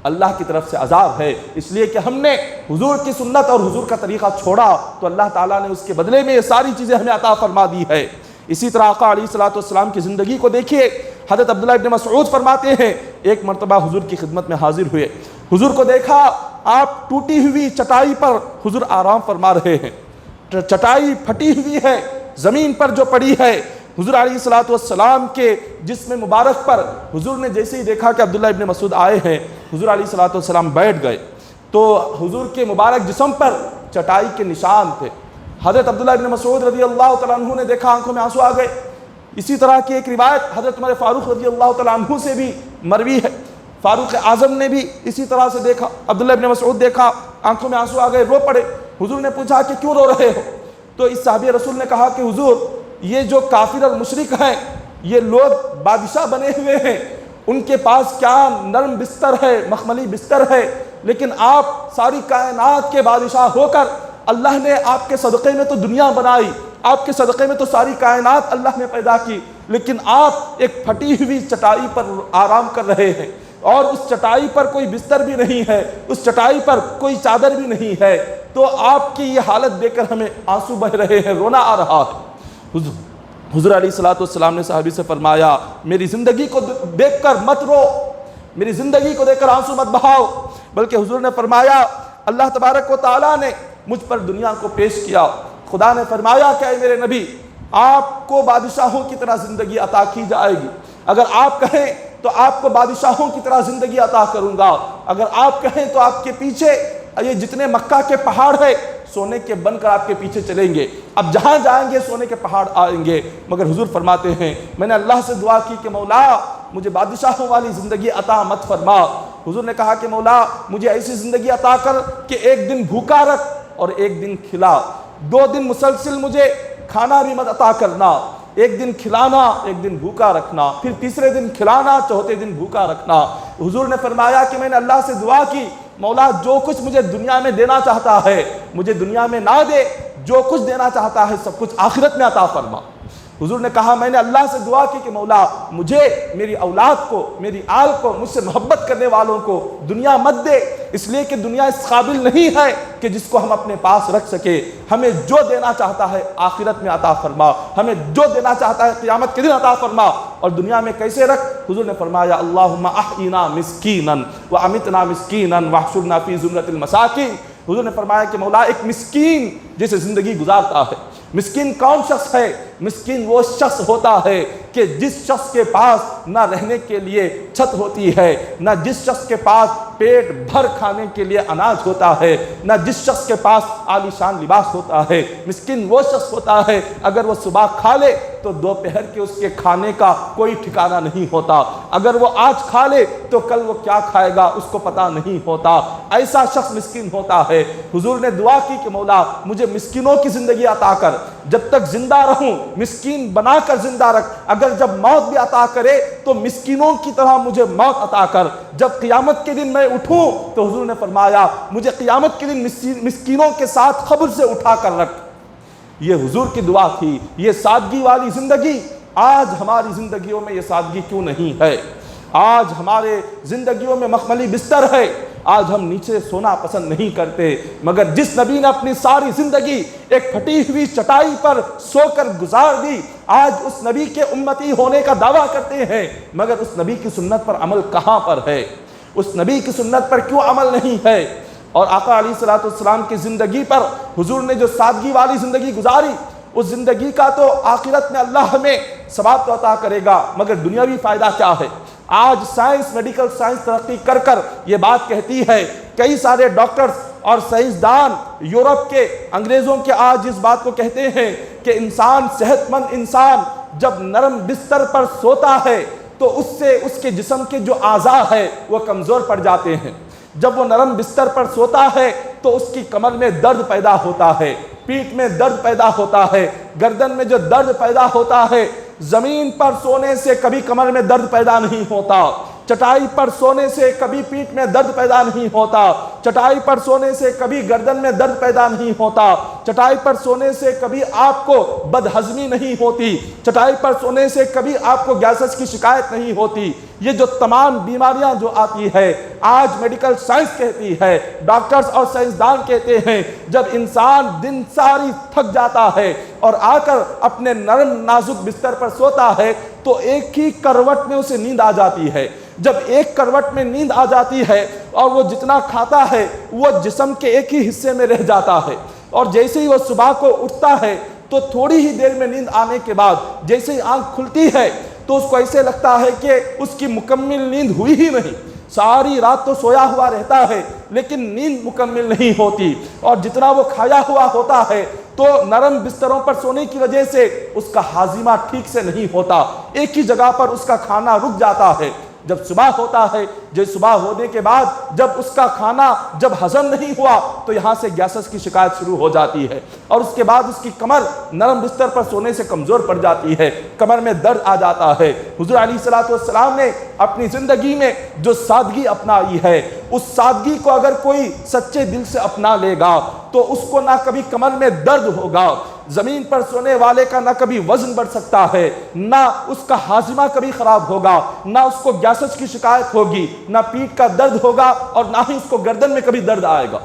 اللہ کی طرف سے عذاب ہے۔ اس لیے کہ ہم نے حضور کی سنت اور حضور کا طریقہ چھوڑا تو اللہ تعالیٰ نے اس کے بدلے میں یہ ساری چیزیں ہمیں عطا فرما دی ہے۔ اسی طرح آقا علیہ السلام کی زندگی کو دیکھیے، حضرت عبداللہ ابن مسعود فرماتے ہیں ایک مرتبہ حضور کی خدمت میں حاضر ہوئے، حضور کو دیکھا آپ ٹوٹی ہوئی چٹائی پر حضور آرام فرما رہے ہیں، چٹائی پھٹی ہوئی ہے، زمین پر جو پڑی ہے، حضور علیہ السلام کے جسم مبارک پر حضور نے جیسے ہی دیکھا کہ عبداللہ ابن مسعود آئے ہیں، حضور علیہ السلام بیٹھ گئے تو حضور کے مبارک جسم پر چٹائی کے نشان تھے۔ حضرت عبداللہ ابن مسعود رضی اللہ تعالیٰ عنہ نے دیکھا، آنکھوں میں آنسو آ گئے۔ اسی طرح کی ایک روایت حضرت عمر فاروق رضی اللہ تعالیٰ عنہ سے بھی مروی ہے، فاروق اعظم نے بھی اسی طرح سے دیکھا، عبداللہ ابن مسعود دیکھا، آنکھوں میں آنسو آ گئے، رو پڑے۔ حضور نے پوچھا کہ کیوں رو رہے ہو؟ تو اس صحابی رسول نے کہا کہ حضور یہ جو کافر اور مشرک ہیں، یہ لوگ بادشاہ بنے ہوئے ہیں، ان کے پاس کیا نرم بستر ہے، مخملی بستر ہے، لیکن آپ ساری کائنات کے بادشاہ ہو کر اللہ نے آپ کے صدقے میں تو دنیا بنائی، آپ کے صدقے میں تو ساری کائنات اللہ نے پیدا کی، لیکن آپ ایک پھٹی ہوئی چٹائی پر آرام کر رہے ہیں، اور اس چٹائی پر کوئی بستر بھی نہیں ہے، اس چٹائی پر کوئی چادر بھی نہیں ہے، تو آپ کی یہ حالت دیکھ کر ہمیں آنسو بہ رہے ہیں، رونا آ رہا ہے۔ حضور علیہ السلام نے صحابی سے فرمایا میری زندگی کو دیکھ کر مت رو، میری زندگی کو دیکھ کر آنسو مت بہاؤ، بلکہ حضور نے فرمایا اللہ تبارک و تعالیٰ نے مجھ پر دنیا کو پیش کیا، خدا نے فرمایا کہ اے میرے نبی آپ کو بادشاہوں کی طرح زندگی عطا کی جائے گی، اگر آپ کہیں تو آپ کو بادشاہوں کی طرح زندگی عطا کروں گا، اگر آپ کہیں تو آپ کے پیچھے یہ جتنے مکہ کے پہاڑ ہے سونے کے بن کر آپ کے پیچھے چلیں گے، اب جہاں جائیں گے سونے کے پہاڑ آئیں گے۔ مگر حضور فرماتے ہیں میں نے اللہ سے دعا کی کہ مولا مجھے بادشاہوں والی زندگی عطا مت فرما۔ حضور نے کہا کہ مولا مجھے ایسی زندگی عطا کر کہ ایک دن بھوکا رکھ اور ایک دن کھلا، 2 دن مسلسل مجھے کھانا بھی مت عطا کرنا، ایک دن کھلانا ایک دن بھوکا رکھنا، پھر تیسرے دن کھلانا چوتھے دن بھوکا رکھنا۔ حضور نے فرمایا کہ میں نے اللہ سے دعا کی مولا جو کچھ مجھے دنیا میں دینا چاہتا ہے مجھے دنیا میں نہ دے، جو کچھ دینا چاہتا ہے سب کچھ آخرت میں عطا فرما۔ حضور نے کہا میں نے اللہ سے دعا کی کہ مولا مجھے میری اولاد کو، میری آل کو، مجھ سے محبت کرنے والوں کو دنیا مت دے، اس لیے کہ دنیا اس قابل نہیں ہے کہ جس کو ہم اپنے پاس رکھ سکے، ہمیں جو دینا چاہتا ہے آخرت میں عطا فرما، ہمیں جو دینا چاہتا ہے قیامت کے دن عطا فرما۔ اور دنیا میں کیسے رکھ؟ حضور نے فرمایا اللہم احینا مسکینا وامتنا مسکینا واحشرنا فی زمرۃ المساکین۔ حضور نے فرمایا کہ مولا ایک مسکین جیسے زندگی گزارتا ہے، مسکین کون شخص ہے؟ مسکین وہ شخص ہوتا ہے کہ جس شخص کے پاس نہ رہنے کے لیے چھت ہوتی ہے، نہ جس شخص کے پاس پیٹ بھر کھانے کے لیے اناج ہوتا ہے، نہ جس شخص کے پاس عالیشان لباس ہوتا ہے۔ مسکین وہ شخص ہوتا ہے اگر وہ صبح کھا لے تو دوپہر کے اس کے کھانے کا کوئی ٹھکانہ نہیں ہوتا، اگر وہ آج کھا لے تو کل وہ کیا کھائے گا اس کو پتہ نہیں ہوتا، ایسا شخص مسکین ہوتا ہے۔ حضور نے دعا کی کہ مولا مجھے مسکینوں کی زندگی عطا کر، جب تک زندہ رہوں مسکین بنا کر زندہ رکھ، اگر جب موت بھی عطا کرے تو مسکینوں کی طرح مجھے موت عطا کر، جب قیامت کے دن میں اٹھوں تو حضور نے فرمایا مجھے قیامت کے دن مسکینوں کے ساتھ قبر سے اٹھا کر رکھ۔ یہ حضور کی دعا تھی، یہ سادگی والی زندگی۔ آج ہماری زندگیوں میں یہ سادگی کیوں نہیں ہے؟ آج ہمارے زندگیوں میں مخملی بستر ہے، آج ہم نیچے سونا پسند نہیں کرتے، مگر جس نبی نے اپنی ساری زندگی ایک پھٹی ہوئی چٹائی پر سو کر گزار دی، آج اس نبی کے امتی ہونے کا دعویٰ کرتے ہیں، مگر اس نبی کی سنت پر عمل کہاں پر ہے؟ اس نبی کی سنت پر کیوں عمل نہیں ہے؟ اور آقا علیہ السلام کی زندگی پر حضور نے جو سادگی والی زندگی گزاری، اس زندگی کا تو آخرت میں اللہ ہمیں ثواب تو عطا کرے گا، مگر دنیاوی فائدہ کیا ہے؟ آج سائنس، میڈیکل سائنس ترقی کر کر یہ بات کہتی ہے، کئی سارے ڈاکٹرز اور سائنسدان یورپ کے، انگریزوں کے آج اس بات کو کہتے ہیں کہ انسان، صحت مند انسان جب نرم بستر پر سوتا ہے تو اس سے اس کے جسم کے جو اعضاء ہے وہ کمزور پڑ جاتے ہیں۔ جب وہ نرم بستر پر سوتا ہے تو اس کی کمر میں درد پیدا ہوتا ہے، پیٹھ میں درد پیدا ہوتا ہے، گردن میں جو درد پیدا ہوتا ہے، زمین پر سونے سے کبھی کمر میں درد پیدا نہیں ہوتا، چٹائی پر سونے سے کبھی پیٹھ میں درد پیدا نہیں ہوتا، چٹائی پر سونے سے کبھی گردن میں درد پیدا نہیں ہوتا، چٹائی پر سونے سے کبھی آپ کو بدہضمی نہیں ہوتی، چٹائی پر سونے سے کبھی آپ کو گیسز کی شکایت نہیں ہوتی۔ یہ جو تمام بیماریاں جو آتی ہے، آج میڈیکل سائنس کہتی ہے، ڈاکٹرز اور سائنسدان کہتے ہیں، جب انسان دن ساری تھک جاتا ہے اور آ کر اپنے نرم نازک بستر پر سوتا ہے تو ایک ہی کروٹ میں اسے نیند آ جاتی ہے۔ جب ایک کروٹ میں نیند آ جاتی ہے اور وہ جتنا کھاتا ہے وہ جسم کے ایک ہی حصے میں رہ جاتا ہے، اور جیسے ہی وہ صبح کو اٹھتا ہے تو تھوڑی ہی دیر میں نیند آنے کے بعد جیسے ہی آنکھ کھلتی ہے تو اس کو ایسے لگتا ہے کہ اس کی مکمل نیند ہوئی ہی نہیں، ساری رات تو سویا ہوا رہتا ہے لیکن نیند مکمل نہیں ہوتی، اور جتنا وہ کھایا ہوا ہوتا ہے تو نرم بستروں پر سونے کی وجہ سے اس کا ہاضمہ ٹھیک سے نہیں ہوتا، ایک ہی جگہ پر اس کا کھانا رک جاتا ہے۔ جب صبح ہوتا ہے، جو صبح ہونے کے بعد جب اس کا کھانا جب ہضم نہیں ہوا تو یہاں سے گیسز کی شکایت شروع ہو جاتی ہے، اور اس کے بعد اس کی کمر نرم بستر پر سونے سے کمزور پڑ جاتی ہے، کمر میں درد آ جاتا ہے۔ حضور علیہ السلام نے اپنی زندگی میں جو سادگی اپنائی ہے، اس سادگی کو اگر کوئی سچے دل سے اپنا لے گا تو اس کو نہ کبھی کمر میں درد ہوگا، زمین پر سونے والے کا نہ کبھی وزن بڑھ سکتا ہے، نہ اس کا ہاضمہ کبھی خراب ہوگا، نہ اس کو گیسز کی شکایت ہوگی، نہ پیٹھ کا درد ہوگا، اور نہ ہی اس کو گردن میں کبھی درد آئے گا۔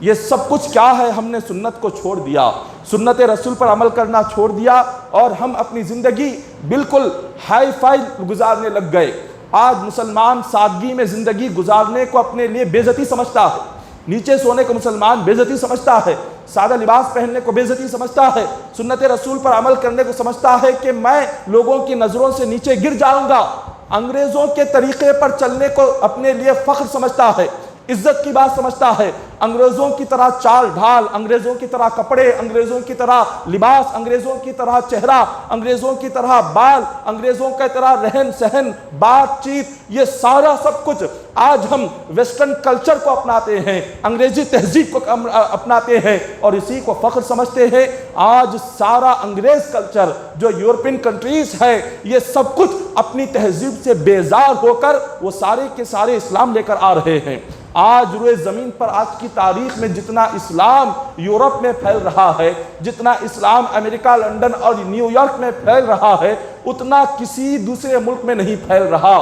یہ سب کچھ کیا ہے؟ ہم نے سنت کو چھوڑ دیا، سنت رسول پر عمل کرنا چھوڑ دیا، اور ہم اپنی زندگی بالکل ہائی فائی گزارنے لگ گئے۔ آج مسلمان سادگی میں زندگی گزارنے کو اپنے لیے بے عزتی سمجھتا ہے، نیچے سونے کو مسلمان بے عزتی سمجھتا ہے، سادہ لباس پہننے کو بے عزتی سمجھتا ہے، سنت رسول پر عمل کرنے کو سمجھتا ہے کہ میں لوگوں کی نظروں سے نیچے گر جاؤں گا، انگریزوں کے طریقے پر چلنے کو اپنے لیے فخر سمجھتا ہے، عزت کی بات سمجھتا ہے، انگریزوں کی طرح چال ڈھال، انگریزوں کی طرح کپڑے، انگریزوں کی طرح لباس، انگریزوں کی طرح چہرہ، انگریزوں کی طرح بال، انگریزوں کی طرح رہن سہن، بات چیت، یہ سارا سب کچھ آج ہم ویسٹرن کلچر کو اپناتے ہیں، انگریزی تہذیب کو اپناتے ہیں اور اسی کو فخر سمجھتے ہیں۔ آج سارا انگریز کلچر جو یورپین کنٹریز ہے، یہ سب کچھ اپنی تہذیب سے بیزار ہو کر وہ سارے کے سارے اسلام لے کر آ رہے ہیں۔ آج روئے زمین پر آج کی تاریخ میں جتنا اسلام یورپ میں پھیل رہا ہے، جتنا اسلام امریکہ، لندن اور نیو یارک میں پھیل رہا ہے، اتنا کسی دوسرے ملک میں نہیں پھیل رہا۔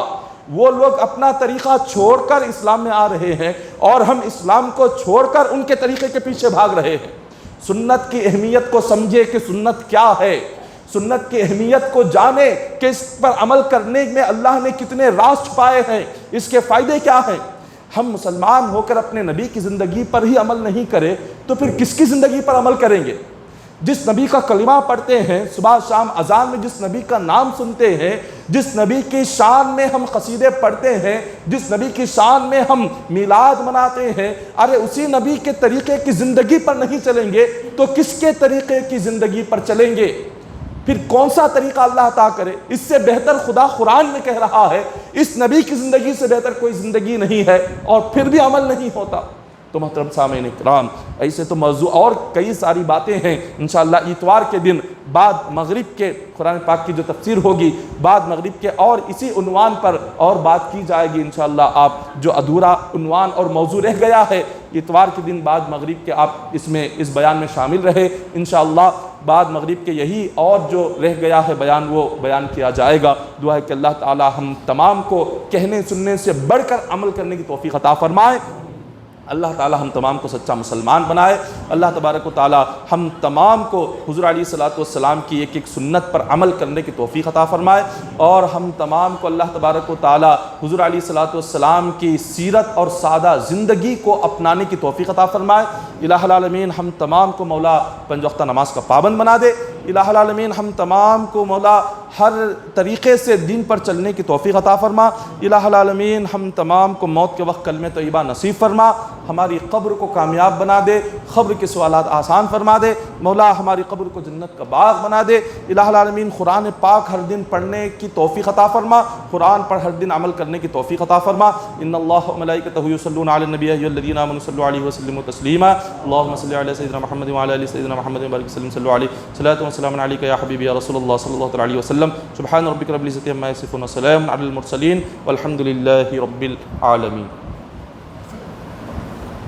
وہ لوگ اپنا طریقہ چھوڑ کر اسلام میں آ رہے ہیں اور ہم اسلام کو چھوڑ کر ان کے طریقے کے پیچھے بھاگ رہے ہیں۔ سنت کی اہمیت کو سمجھے کہ سنت کیا ہے، سنت کی اہمیت کو جانے کہ اس پر عمل کرنے میں اللہ نے کتنے راز چھپائے ہیں، اس کے فائدے کیا ہیں۔ ہم مسلمان ہو کر اپنے نبی کی زندگی پر ہی عمل نہیں کرے تو پھر کس کی زندگی پر عمل کریں گے؟ جس نبی کا کلمہ پڑھتے ہیں صبح شام اذان میں، جس نبی کا نام سنتے ہیں، جس نبی کی شان میں ہم قصیدے پڑھتے ہیں، جس نبی کی شان میں ہم میلاد مناتے ہیں، ارے اسی نبی کے طریقے کی زندگی پر نہیں چلیں گے تو کس کے طریقے کی زندگی پر چلیں گے؟ پھر کون سا طریقہ اللہ عطا کرے؟ اس سے بہتر خدا قرآن میں کہہ رہا ہے اس نبی کی زندگی سے بہتر کوئی زندگی نہیں ہے، اور پھر بھی عمل نہیں ہوتا۔ تو محترم سامعین اکرام، ایسے تو موضوع اور کئی ساری باتیں ہیں۔ انشاءاللہ اتوار کے دن بعد مغرب کے قرآن پاک کی جو تفسیر ہوگی، بعد مغرب کے اور اسی عنوان پر اور بات کی جائے گی انشاءاللہ۔ آپ جو ادھورا عنوان اور موضوع رہ گیا ہے، اتوار کے دن بعد مغرب کے آپ اس بیان میں شامل رہے انشاءاللہ۔ بعد مغرب کے یہی اور جو رہ گیا ہے بیان، وہ بیان کیا جائے گا۔ دعا ہے کہ اللہ تعالی ہم تمام کو کہنے سننے سے بڑھ کر عمل کرنے کی توفیق عطا فرمائے۔ اللہ تعالی ہم تمام کو سچا مسلمان بنائے۔ اللہ تبارک و تعالی ہم تمام کو حضور علیہ الصلوۃ والسلام کی ایک ایک سنت پر عمل کرنے کی توفیق عطا فرمائے، اور ہم تمام کو اللہ تبارک و تعالی حضور علیہ الصلوۃ والسلام کی سیرت اور سادہ زندگی کو اپنانے کی توفیق عطا فرمائے۔ الہ العالمین ہم تمام کو مولا 5 وقتہ نماز کا پابند بنا دے۔ الہ العالمین ہم تمام کو مولا ہر طریقے سے دین پر چلنے کی توفیق عطا فرما۔ الہ العالمین ہم تمام کو موت کے وقت کلمہ طیبہ نصیب فرما، ہماری قبر کو کامیاب بنا دے، قبر کے سوالات آسان فرما دے، مولا ہماری قبر کو جنت کا باغ بنا دے۔ الہ العالمین قرآن پاک ہر دن پڑھنے کی توفیق عطا فرما، قرآن پر ہر دن عمل کرنے کی توفیق عطا فرما۔ ان اللہ و ملائکتہ یصلون علی النبی ایھا الذین آمنوا صلوا علیہ وسلموا تسلیما، اللهم صل علی سیدنا محمد وعلی آل سیدنا محمد وبارک وسلم، صلوا علیہ صلاۃ و سلام علیک یا حبیبی یا رسول اللہ صلی اللہ علیہ وسلم۔ سبحان ربک رب العزۃ عما یصفون وسلام علی المرسلین والحمد للہ رب العالمین۔